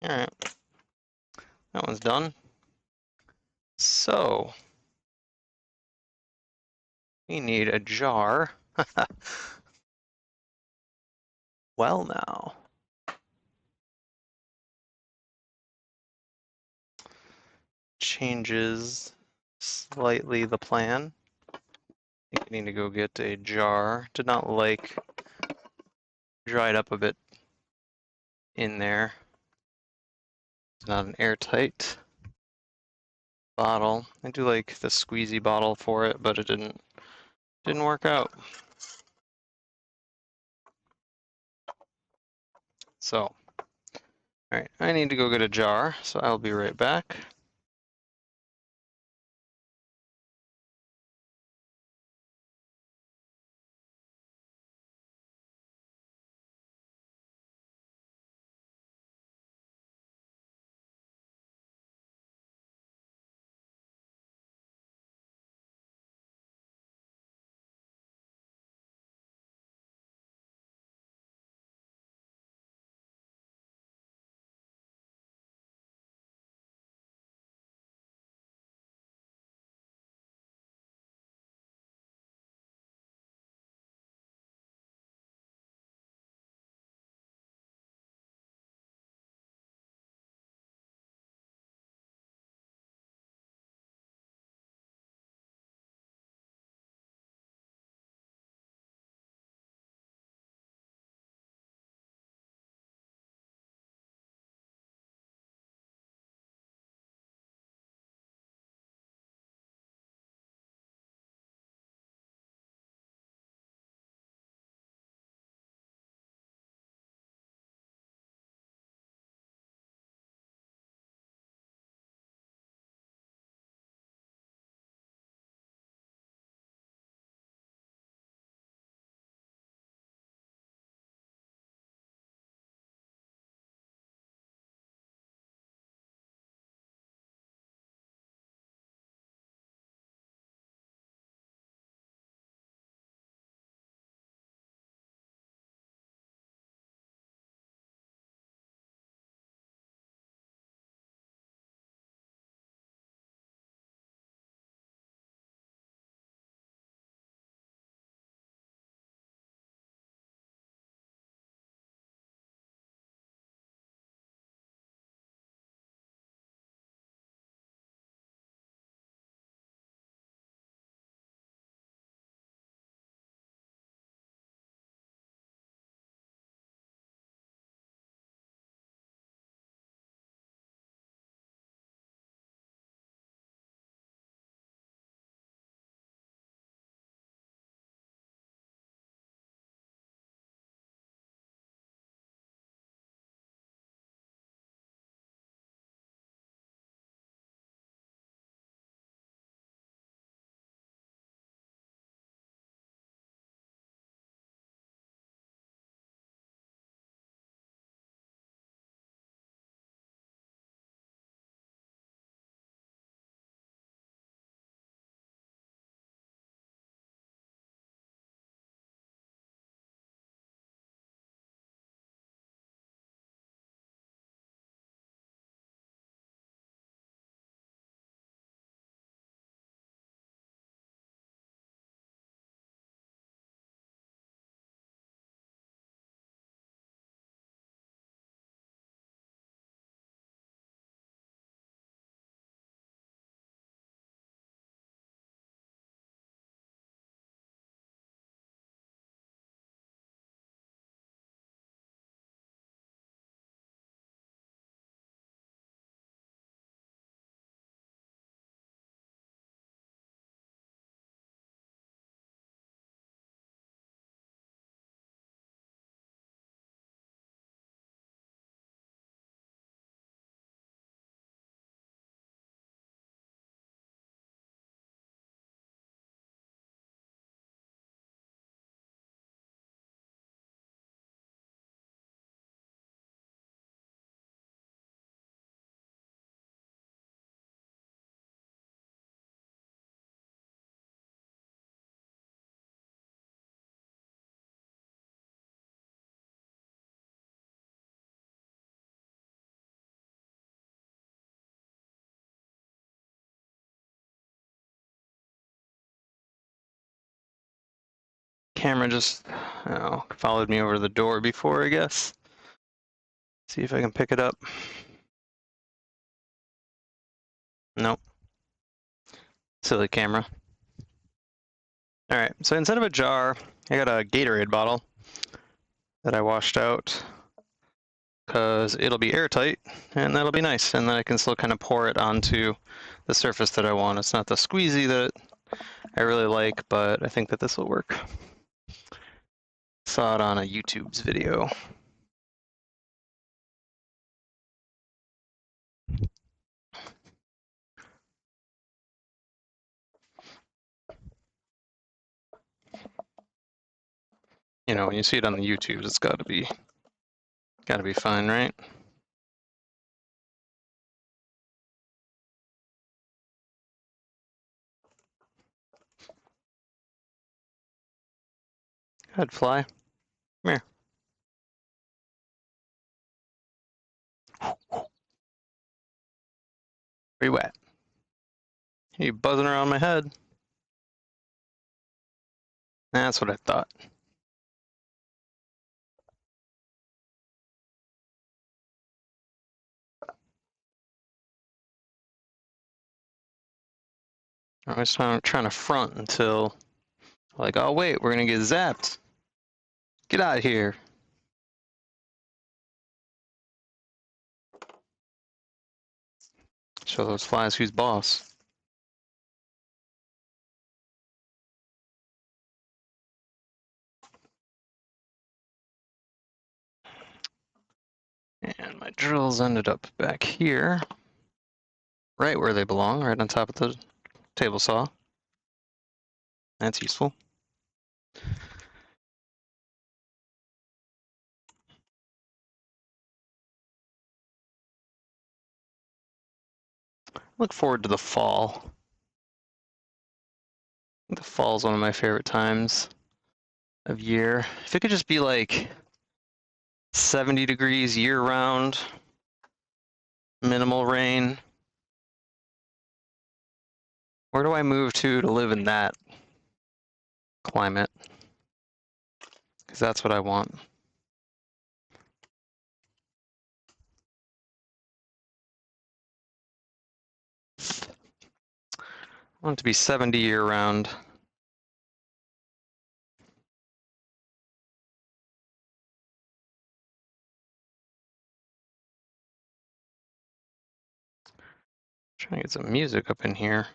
All right, that one's done. So we need a jar. Well, now. Changes slightly the plan. I think we need to go get a jar. Did not like dried up a bit in there. It's not an airtight bottle. I do like the squeezy bottle for it, but it didn't work out. So, all right, I need to go get a jar, so I'll be right back. camera just followed me over to the door before, I guess. See if I can pick it up. Nope. Silly camera. Alright, so instead of a jar, I got a Gatorade bottle that I washed out because it'll be airtight and that'll be nice, and then I can still kind of pour it onto the surface that I want. It's not the squeezy that I really like, but I think that this will work. Saw it on a YouTube's video. You know, when you see it on the YouTube, it's gotta be fine, right? Go ahead, fly. Come here. Where you at? You buzzing around my head. That's what I thought. I was trying to front until, like, oh wait, we're gonna get zapped. Get out of here. Show those flies who's boss. And my drills ended up back here. Right where they belong, right on top of the table saw. That's useful. Look forward to the fall. The fall is one of my favorite times of year. If it could just be like 70 degrees year round, minimal rain. Where do I move to live in that climate? Because that's what I want. I want it to be 70 year round. Trying to get some music up in here.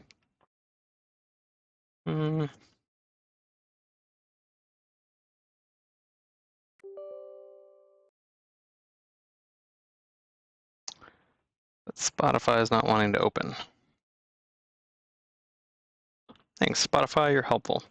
But Spotify is not wanting to open. Thanks, Spotify, you're helpful.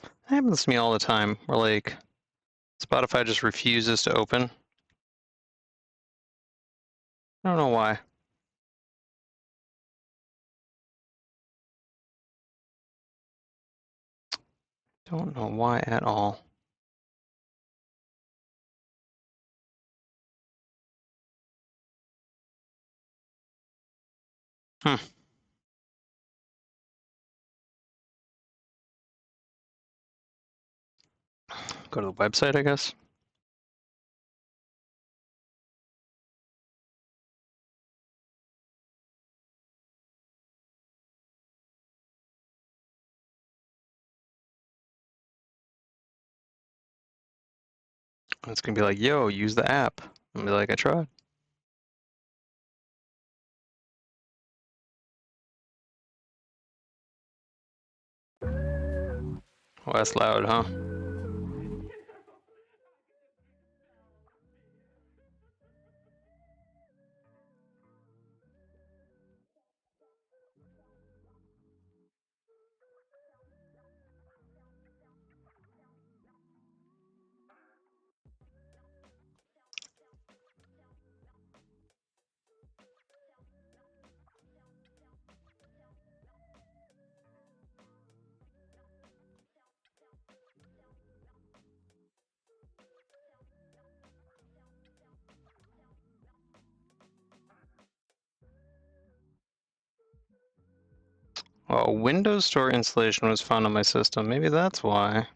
That happens to me all the time, where like Spotify just refuses to open. I don't know why. Don't know why at all. Go to the website, I guess. It's gonna be like, yo, use the app. I'll be like, I tried. Oh, that's loud, huh? Oh, Windows Store installation was found on my system. Maybe that's why.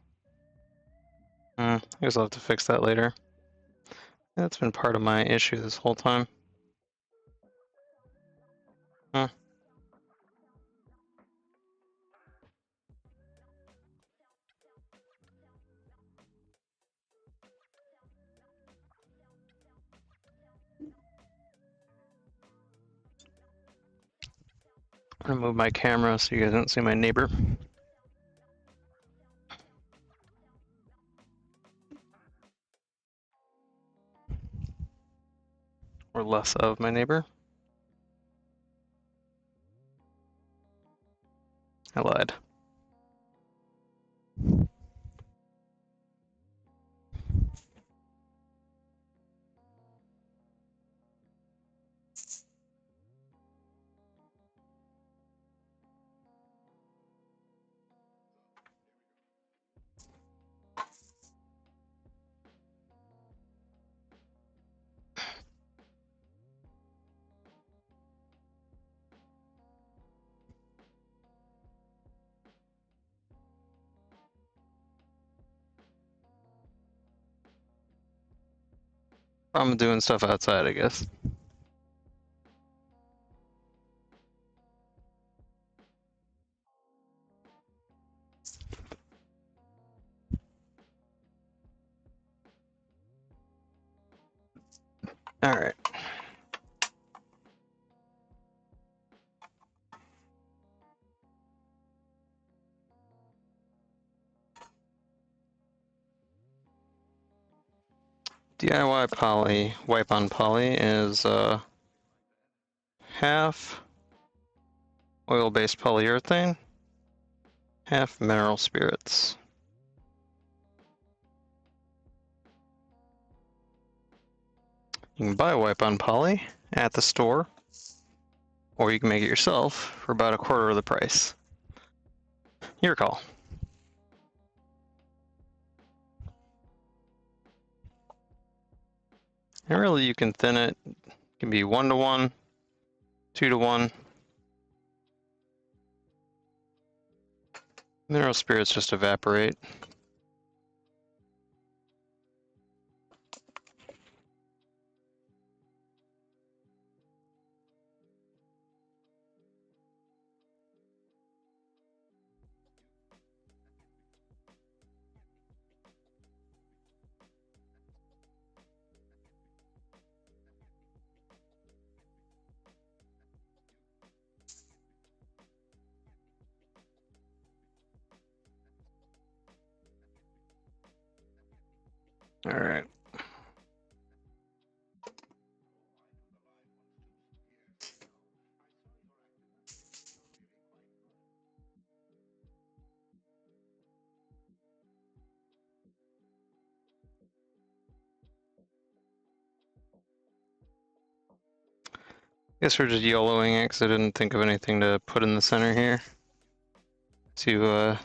I guess I'll have to fix that later. That's been part of my issue this whole time. Huh. I'm gonna move my camera so you guys don't see my neighbor. Or less of my neighbor. I lied. I'm doing stuff outside, I guess. Alright. DIY poly, wipe on poly is half oil-based polyurethane, half mineral spirits. You can buy wipe on poly at the store, or you can make it yourself for about a quarter of the price. Your call. And really, you can thin it. It can be 1-to-1, 2-to-1. Mineral spirits just evaporate. All right. Guess we're just YOLOing it because I didn't think of anything to put in the center here to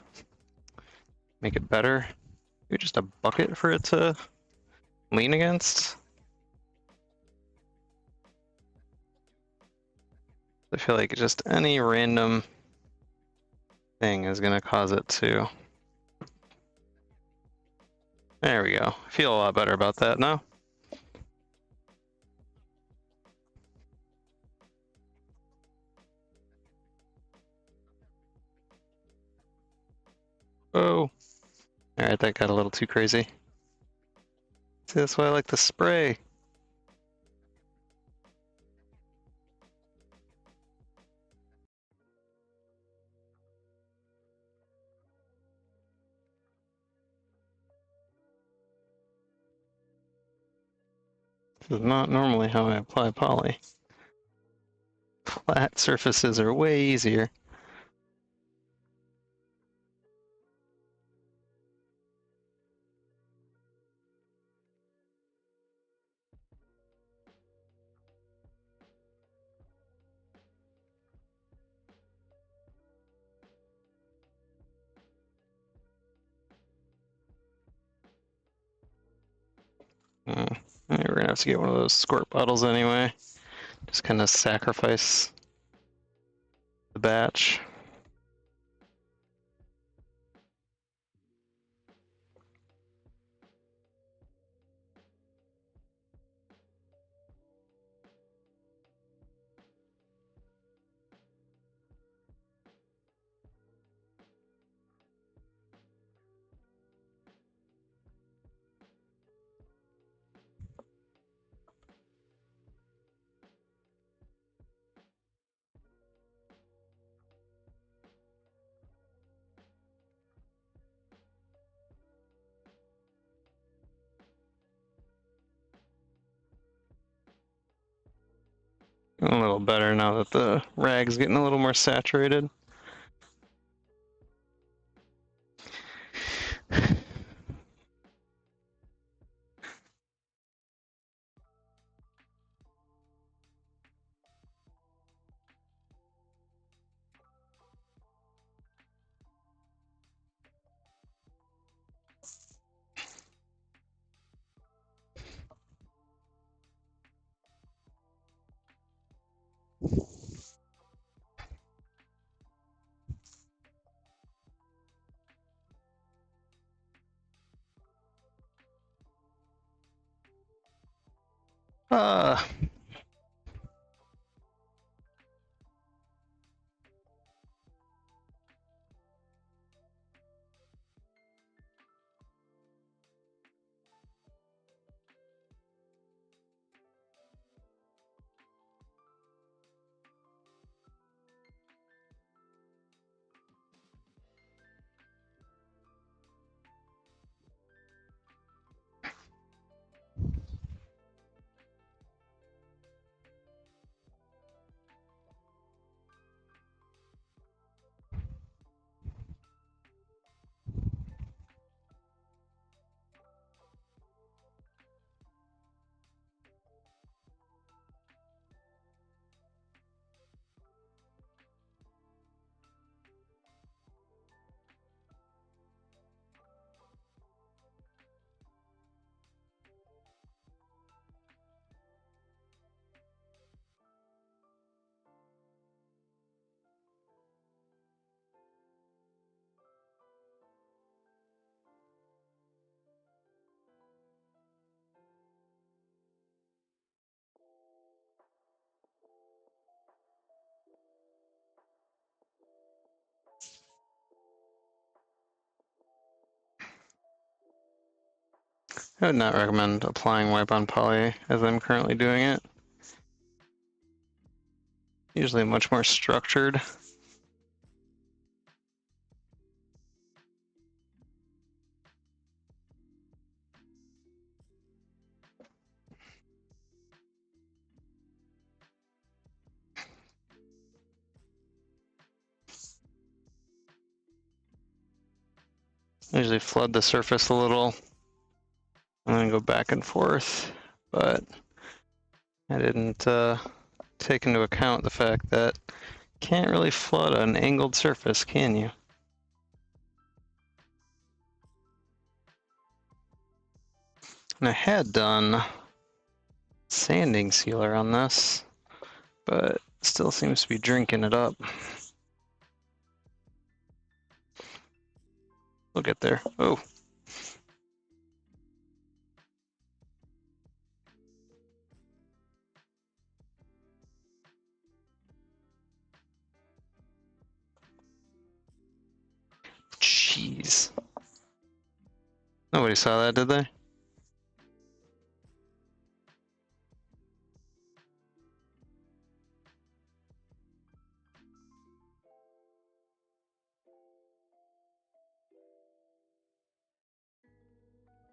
make it better. Maybe just a bucket for it to lean against. I feel like just any random thing is gonna cause it to. There we go. I feel a lot better about that now. Oh. Alright, that got a little too crazy. See, that's why I like the spray. This is not normally how I apply poly. Flat surfaces are way easier. We're gonna have to get one of those squirt bottles anyway. Just kind of sacrifice the batch. A little better now that the rag's getting a little more saturated. Uh, I would not recommend applying wipe on poly as I'm currently doing it. Usually much more structured. I usually flood the surface a little and then go back and forth, but I didn't take into account the fact that you can't really flood an angled surface, can you? And I had done sanding sealer on this, but still seems to be drinking it up. We'll get there. Oh. Jeez. Nobody saw that, did they?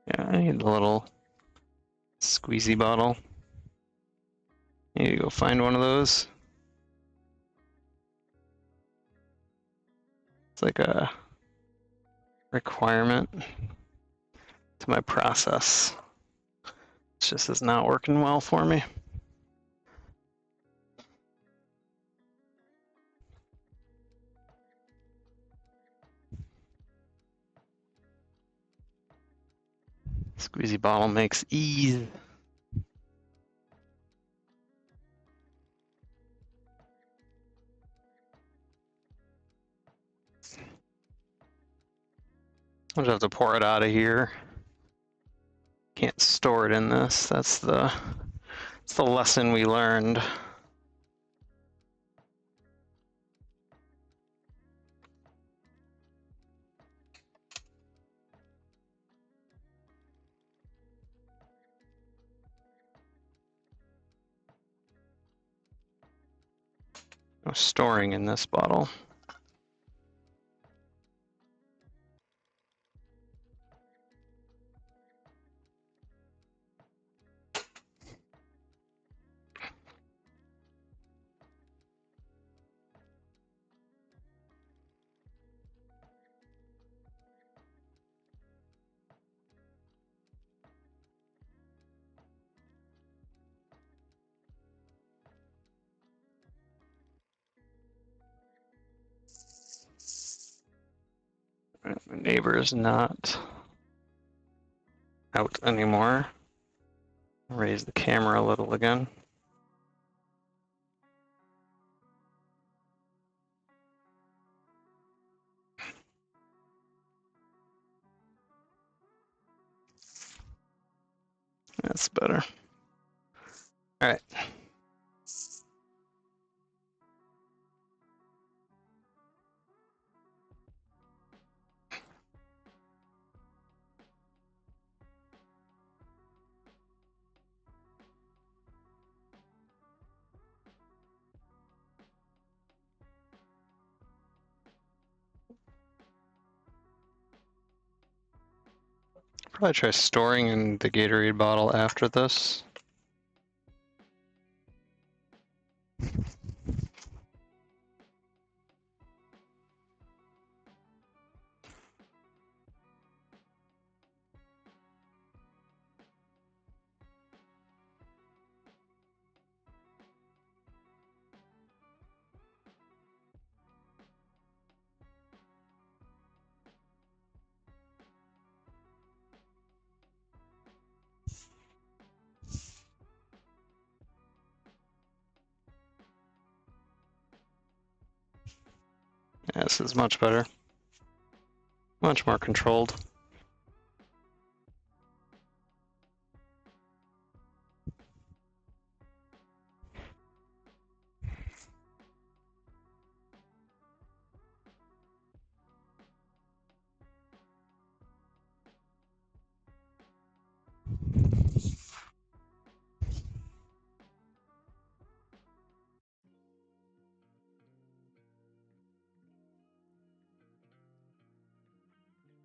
Yeah, I need a little squeezy bottle. Need to go find one of those. It's like a requirement to my process. It's just is not working well for me. Squeezy bottle makes ease. I'll just have to pour it out of here. Can't store it in this. That's the lesson we learned. No storing in this bottle. My neighbor is not out anymore. Raise the camera a little again. That's better. All right. Probably try storing in the Gatorade bottle after this. Yeah, this is much better. Much more controlled.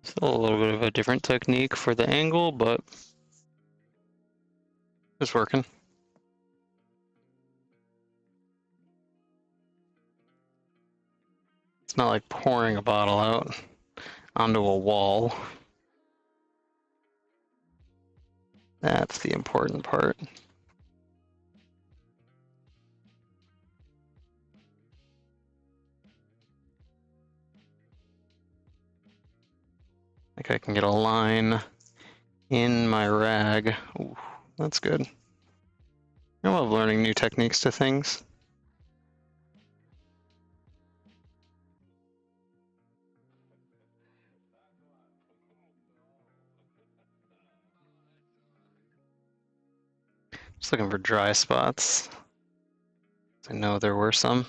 Still a little bit of a different technique for the angle, but it's working. It's not like pouring a bottle out onto a wall. That's the important part. Like I can get a line in my rag. Ooh, that's good. I love learning new techniques to things. Just looking for dry spots. I know there were some.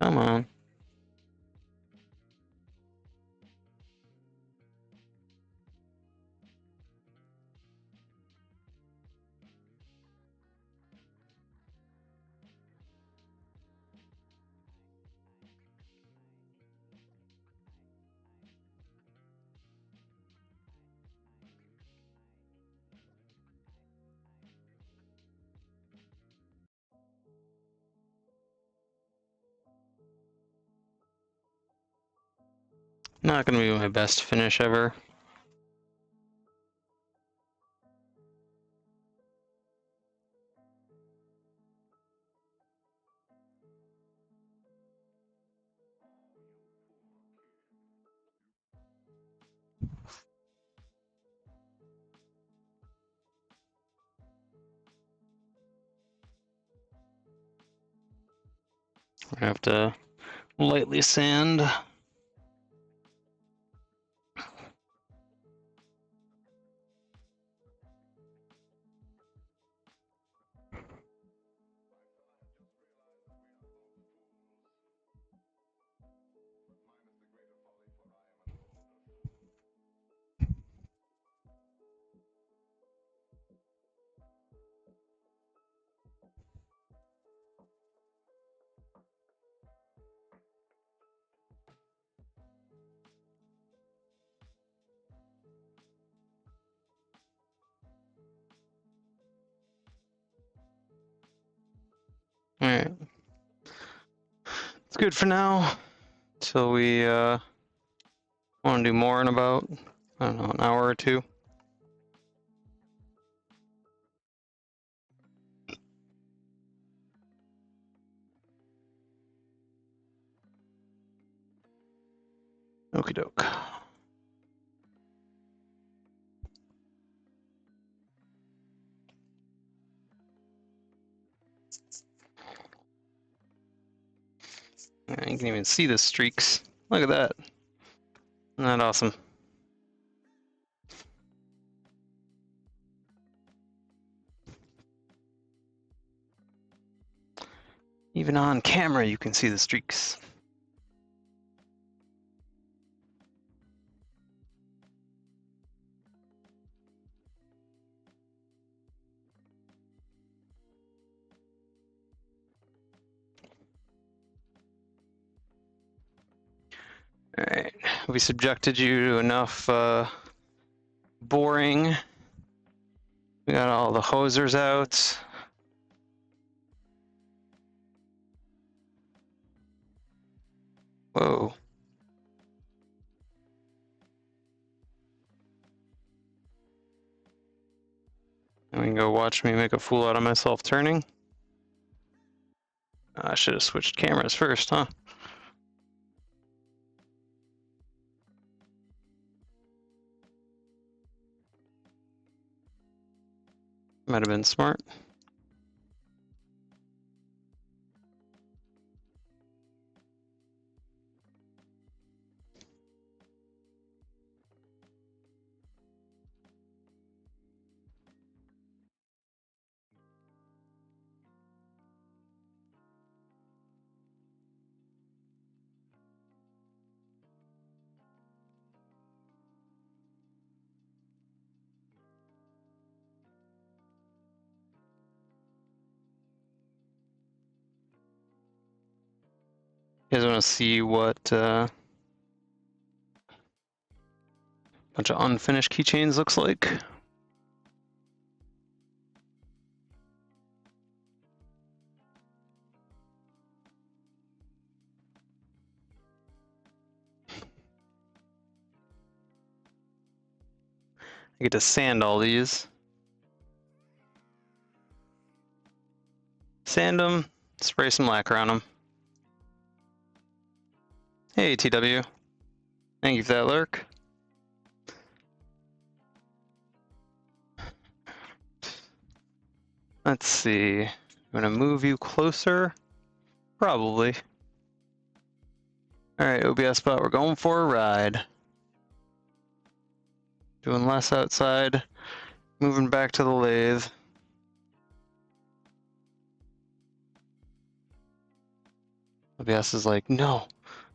Come on. Not gonna be my best finish ever. I have to lightly sand. Alright. It's good for now. Till we want to do more in about, I don't know, an hour or two. Okie doke. Yeah, you can even see the streaks. Look at that. Isn't that awesome? Even on camera, you can see the streaks. Alright, we subjected you to enough boring. We got all the hosers out. Whoa. And we can go watch me make a fool out of myself turning. I should have switched cameras first, huh? Might have been smart. You guys want to see what bunch of unfinished keychains looks like? I get to sand all these. Sand them, spray some lacquer on them. Hey, TW. Thank you for that lurk. Let's see. I'm gonna move you closer. Probably. Alright, OBS bot, we're going for a ride. Doing less outside. Moving back to the lathe. OBS is like, no,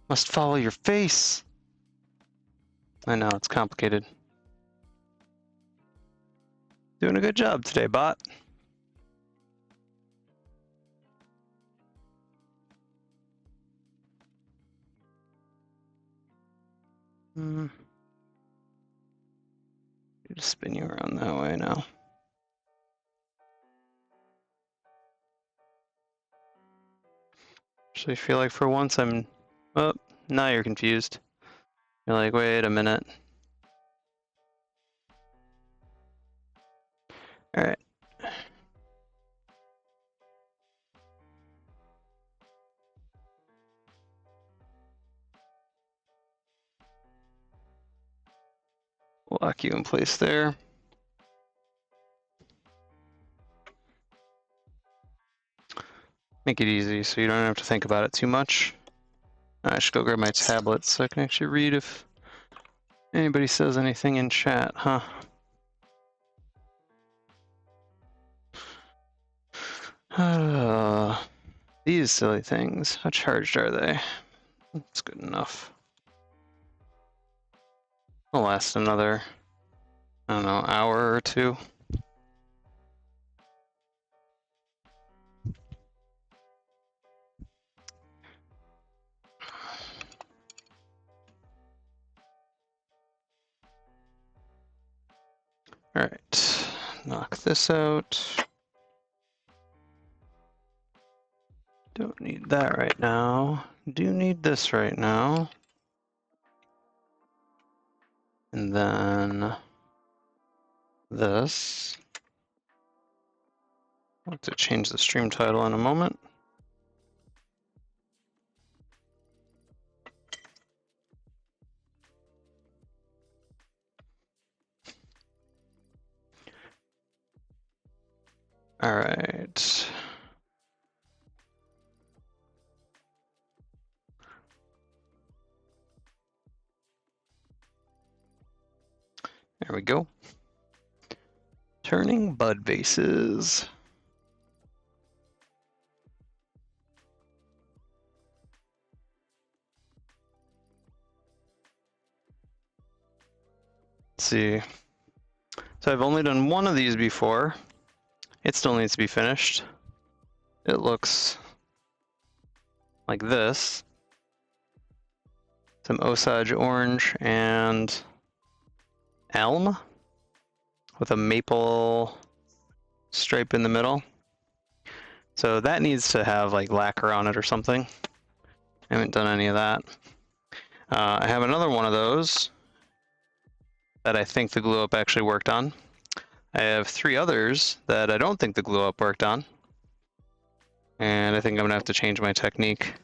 must follow your face. I know, it's complicated. Doing a good job today, bot. Just spin you around that way now. Actually, feel like for once I'm... Oh, now you're confused. You're like, wait a minute. Alright. Lock you in place there. Make it easy so you don't have to think about it too much. I should go grab my tablet so I can actually read if anybody says anything in chat, huh? These silly things. How charged are they? That's good enough. It'll last another, I don't know, hour or two. All right, knock this out. Don't need that right now. do need this right now. And then this. I'll have to change the stream title in a moment. All right. There we go. Turning bud vases. Let's see. So I've only done one of these before. It still needs to be finished. It looks like this. Some Osage orange and elm with a maple stripe in the middle. So that needs to have like lacquer on it or something. I haven't done any of that. I have another one of those that I think the glue up actually worked on. I have 3 others that I don't think the glue up worked on. And I think I'm gonna have to change my technique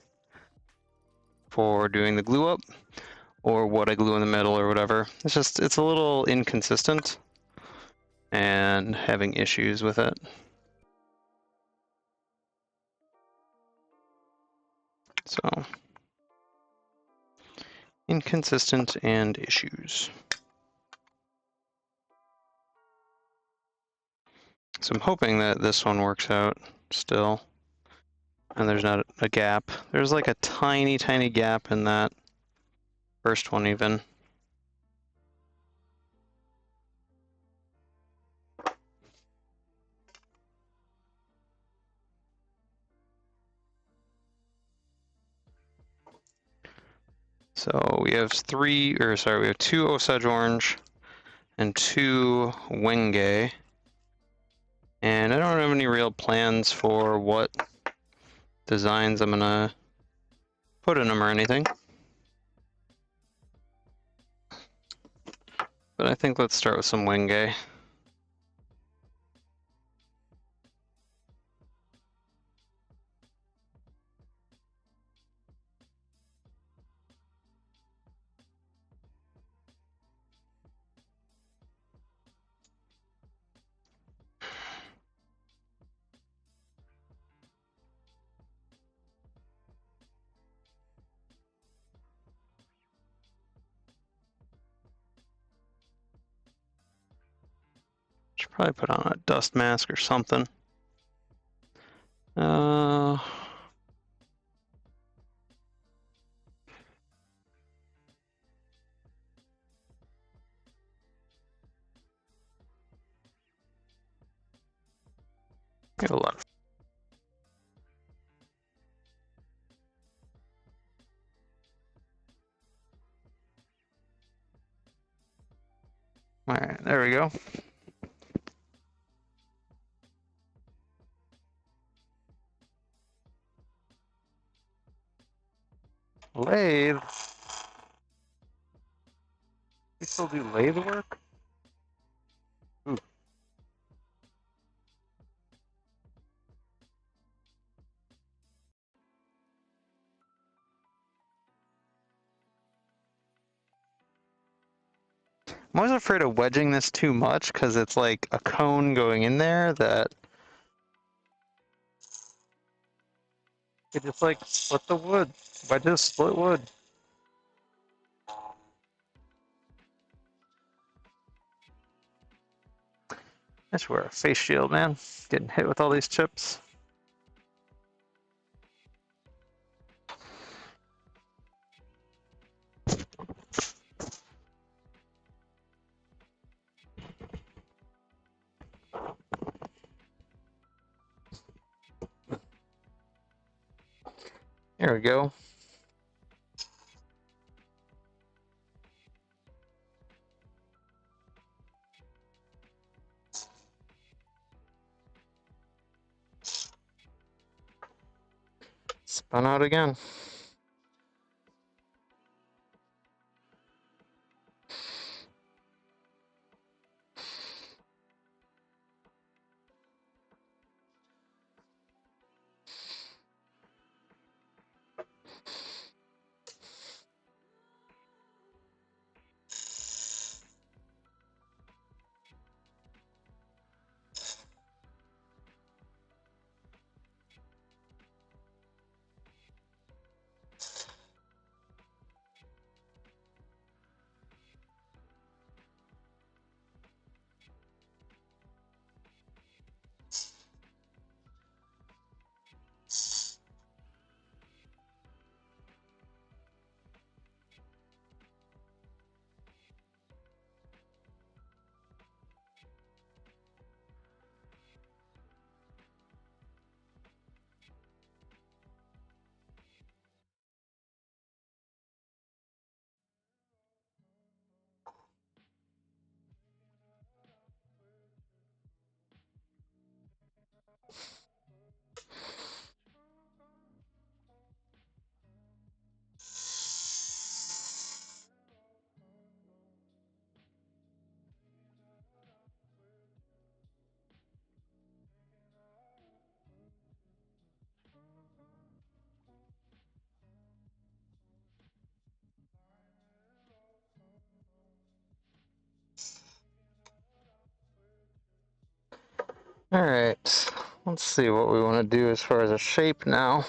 for doing the glue up or what I glue in the middle or whatever. It's a little inconsistent and having issues with it. So, inconsistent and issues. So I'm hoping that this one works out still. And there's not a gap. There's like a tiny, tiny gap in that first one even. So we have 2 Osage orange and 2 Wenge. And I don't have any real plans for what designs I'm gonna put in them or anything. But I think let's start with some Wenge. Should probably put on a dust mask or something. Get a lot of All right, there we go. Lathe. You still do lathe work? Ooh. I'm always afraid of wedging this too much because it's like a cone going in there that it just like split the wood. Wedges split wood. I should wear a face shield, man. Getting hit with all these chips. There we go. Spun out again. Alright, let's see what we want to do as far as a shape now.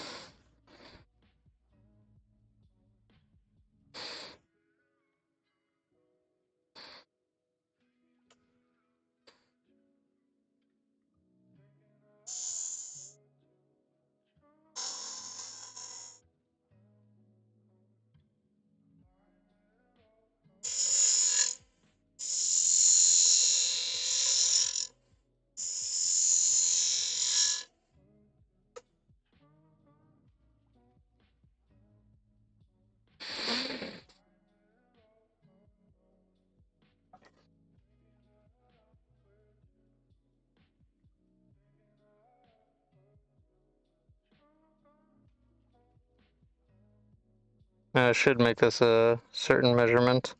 I should make this a certain measurement.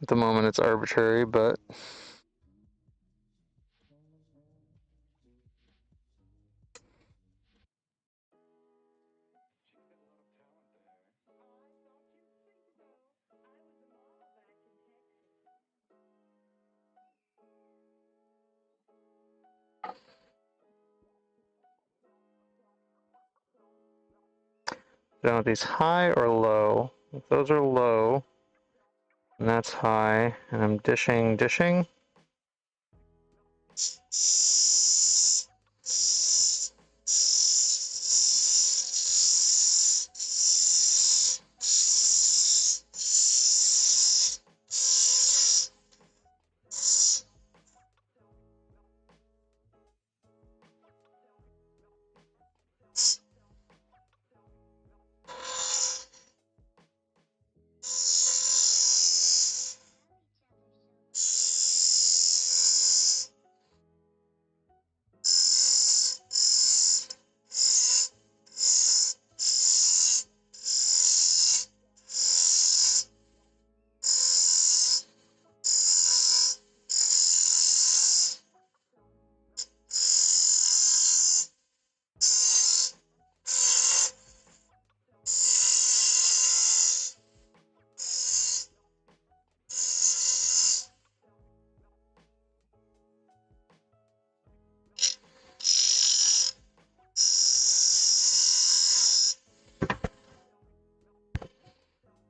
At the moment it's arbitrary, but I don't know if these high or low. If those are low, and that's high, and I'm dishing.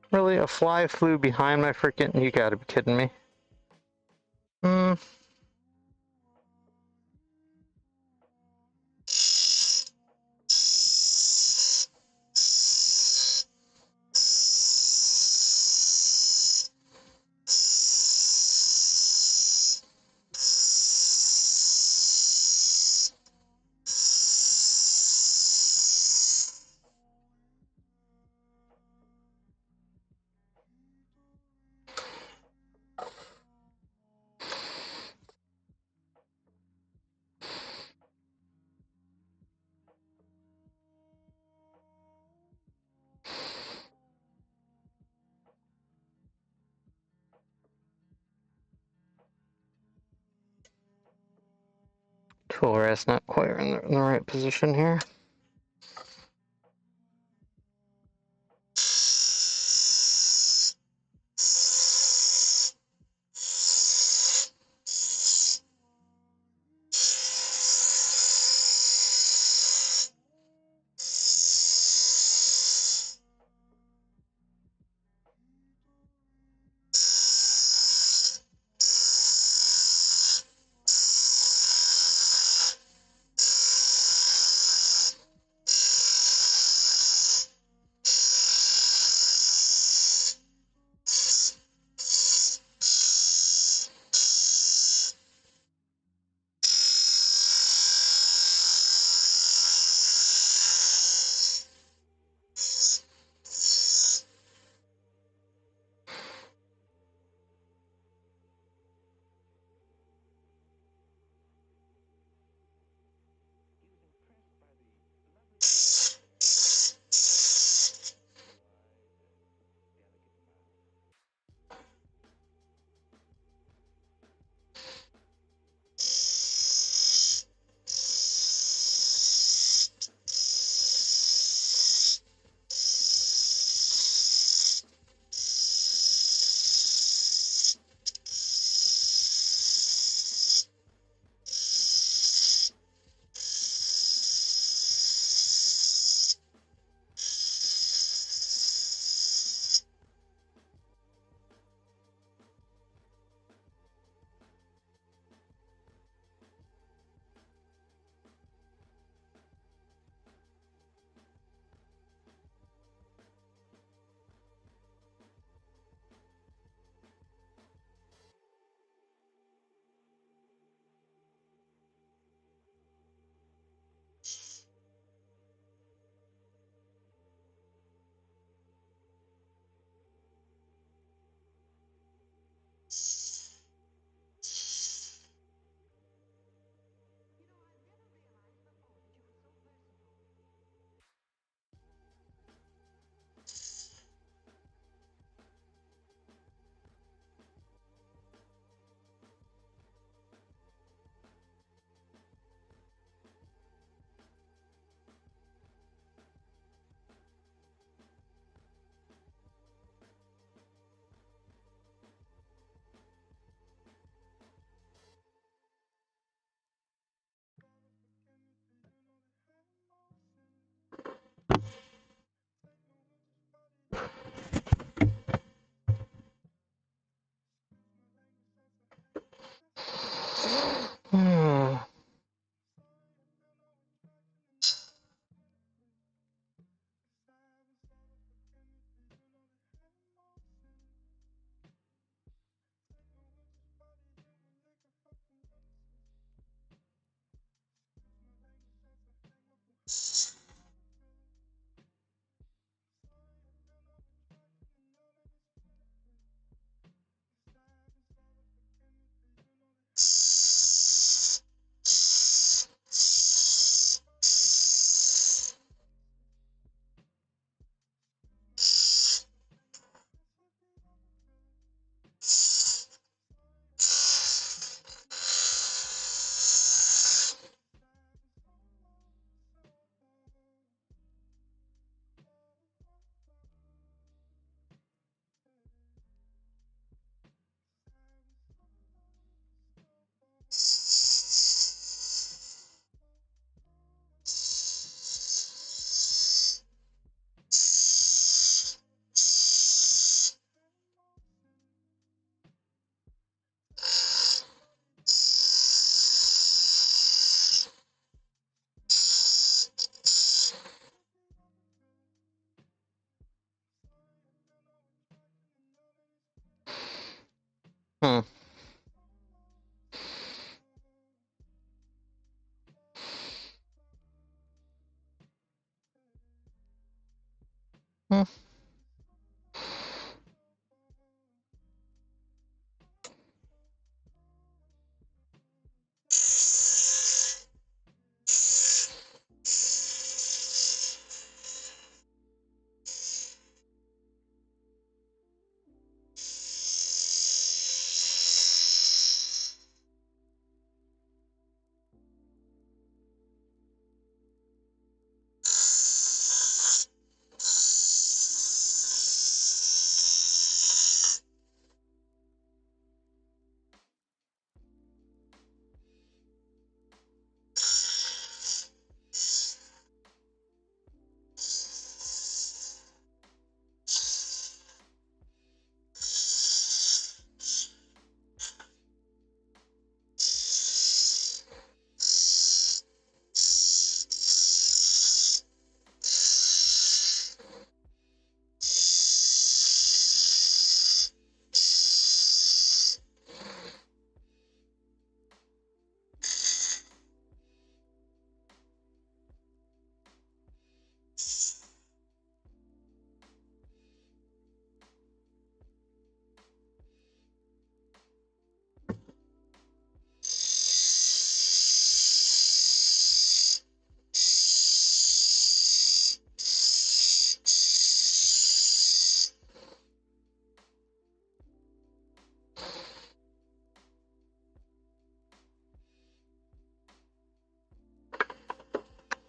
Really? A fly flew behind my freaking... You gotta be kidding me. Tool rest not quite in the right position here.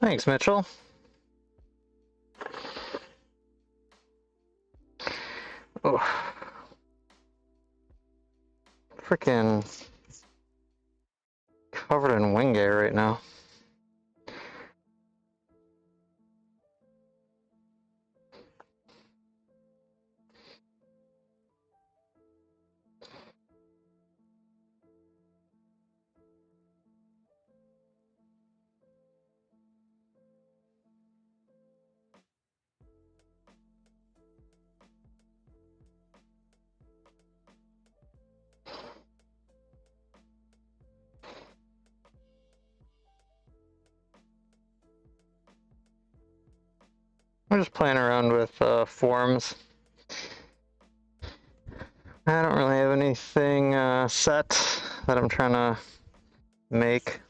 Thanks, Mitchell. Oh. Freaking covered in Wingate right now. I'm just playing around with forms. I don't really have anything set that I'm trying to make.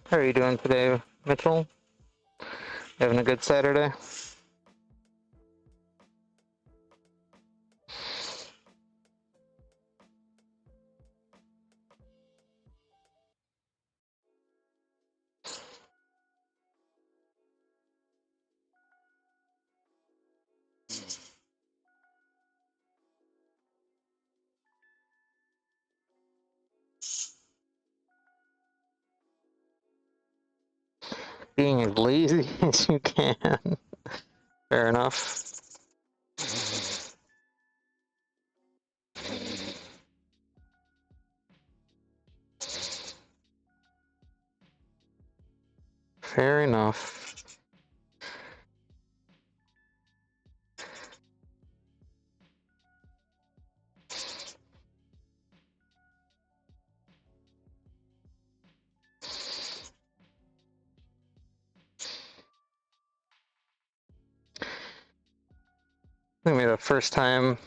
How are you doing today, Mitchell? Having a good Saturday? Being as lazy as you can. Fair enough. Fair enough. I think maybe the first time,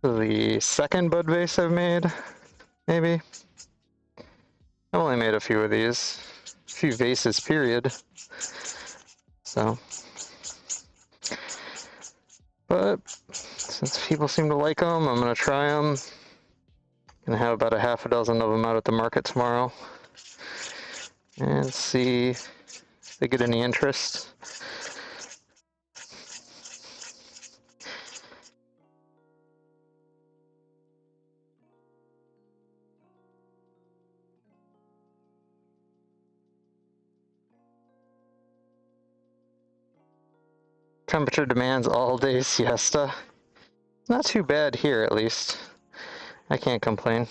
the second bud vase I've made, maybe. I've only made a few of these, a few vases, period. So, but since people seem to like them, I'm gonna try them. Gonna have about a half a dozen of them out at the market tomorrow, and see if they get any interest. Temperature demands all day siesta. Not too bad here, at least. I can't complain.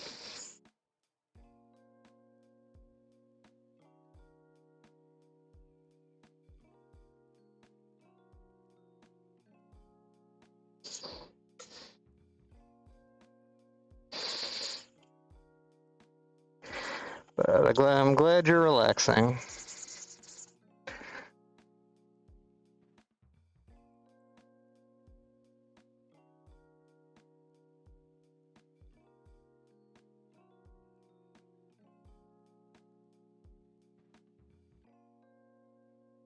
But I'm glad you're relaxing.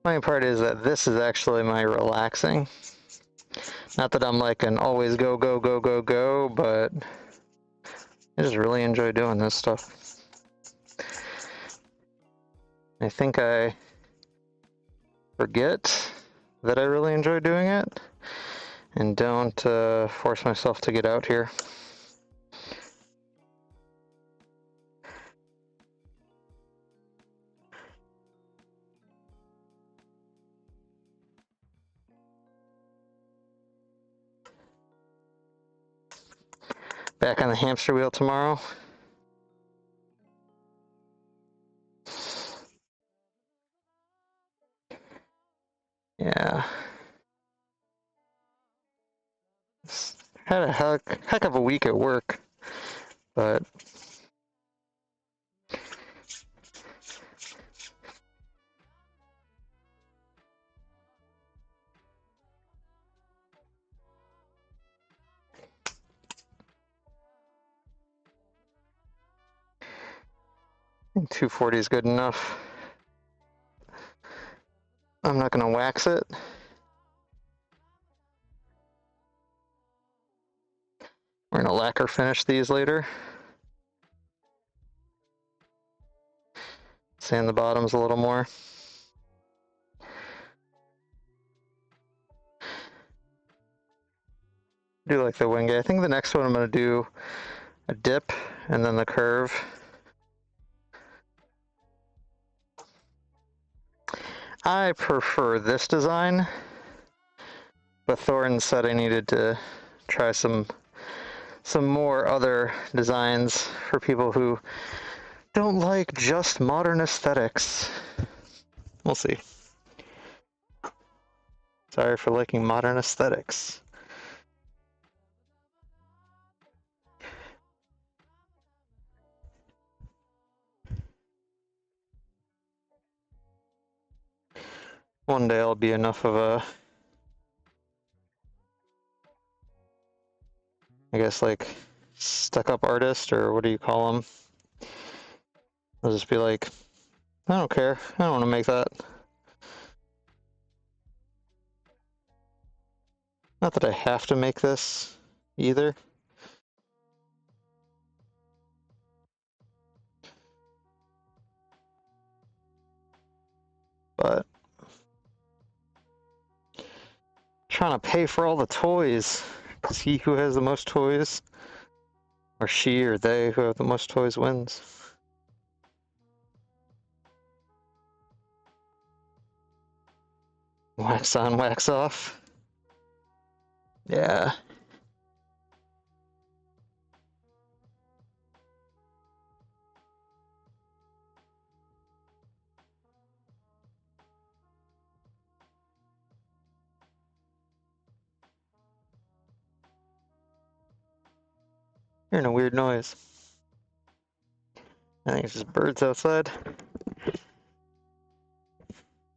Funny part is that this is actually my relaxing. Not that I'm like an always go, go, go, go, go, but I just really enjoy doing this stuff. I think I forget that I really enjoy doing it and don't force myself to get out here. Back on the hamster wheel tomorrow. Yeah. Had a heck of a week at work, but I think 240 is good enough. I'm not gonna wax it. We're gonna lacquer finish these later. Sand the bottoms a little more. I do like the Wingate. I think the next one I'm gonna do a dip and then the curve. I prefer this design, but Thornton said I needed to try some more other designs for people who don't like just modern aesthetics. We'll see. Sorry for liking modern aesthetics. One day I'll be enough of a, I guess, like, stuck-up artist, or what do you call them? I'll just be like, I don't care. I don't want to make that. Not that I have to make this either. But trying to pay for all the toys, because he who has the most toys, or she or they who have the most toys wins. Wax on, wax off. Yeah. Hearing a weird noise. I think it's just birds outside.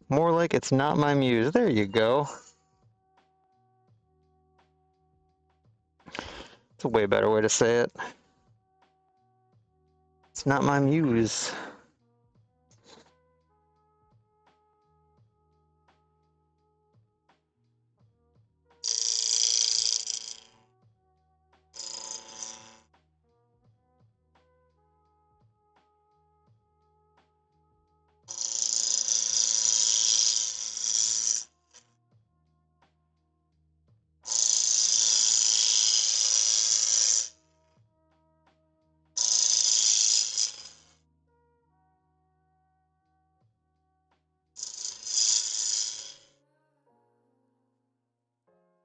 More like it's not my muse. There you go. It's a way better way to say it. It's not my muse.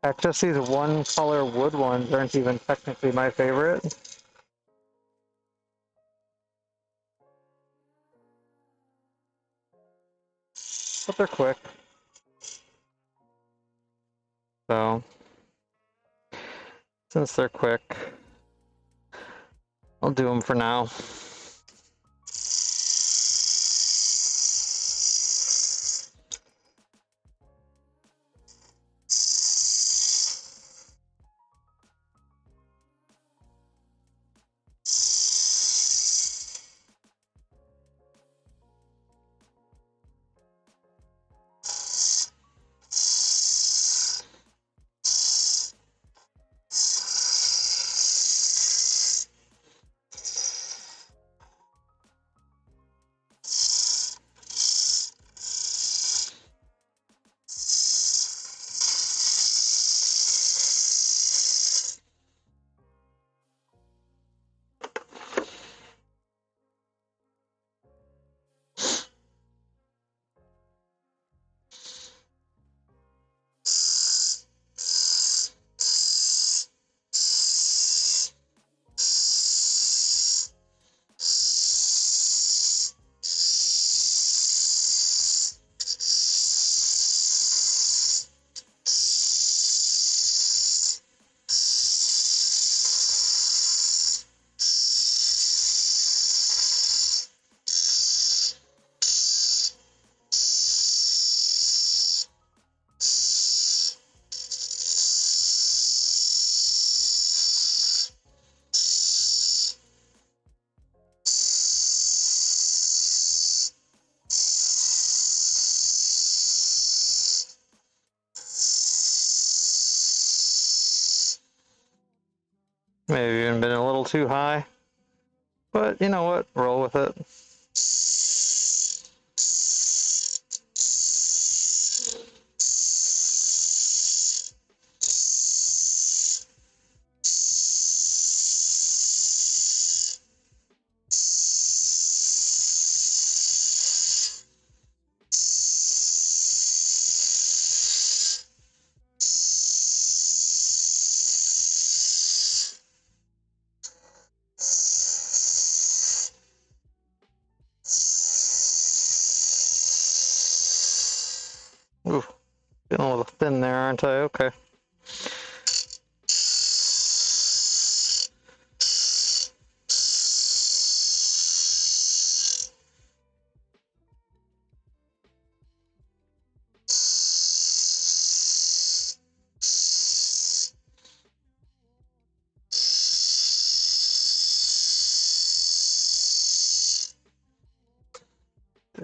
Heck, just these one color wood ones aren't even technically my favorite. But they're quick. So, since they're quick, I'll do them for now. Maybe even been a little too high. But you know what? Roll with it. Ooh, getting a little thin there, aren't I? Okay.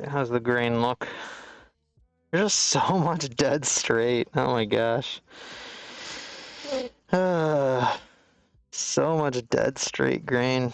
How's the grain look? There's just so much dead straight. Oh my gosh. So much dead straight grain.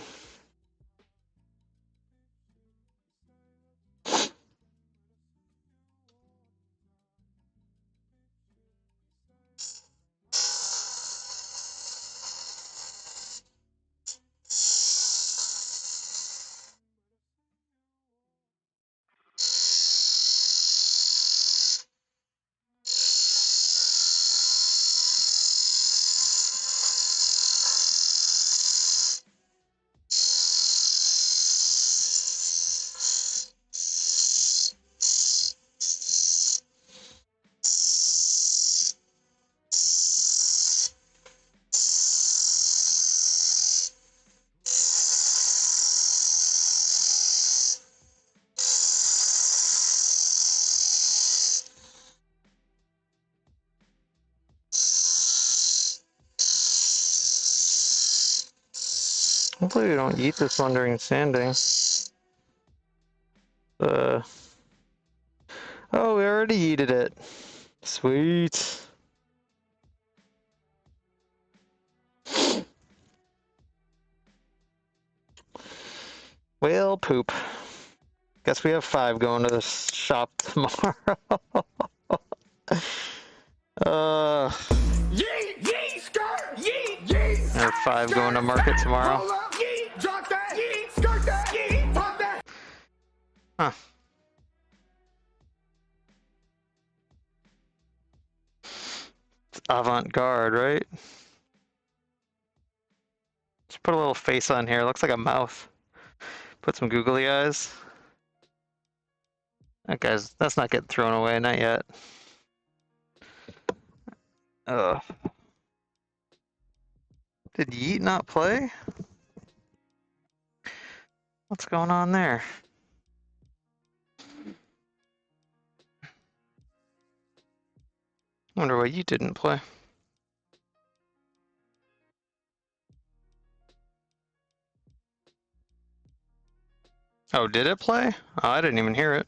Hopefully we don't eat this one during sanding. Oh, we already yeeted it. Sweet. Well, poop. Guess we have 5 going to the shop tomorrow. Yeet, yeet, skirt, yeet, yeet. I have 5 going to market tomorrow. Pull up, yeet, drop that, yeet, skirt that, yeet, pop that. Huh. It's avant-garde, right? Just put a little face on here. Looks like a mouth. Put some googly eyes. That's not getting thrown away, not yet. Ugh. Did Yeet not play? What's going on there? Wonder why Yeet didn't play. Oh, did it play? Oh, I didn't even hear it.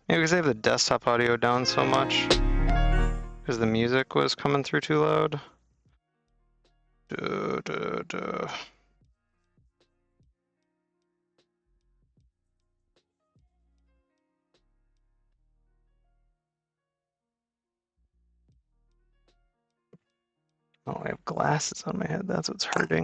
Maybe because they have the desktop audio down so much. Because the music was coming through too loud. Duh, duh, duh. Oh, I have glasses on my head. That's what's hurting.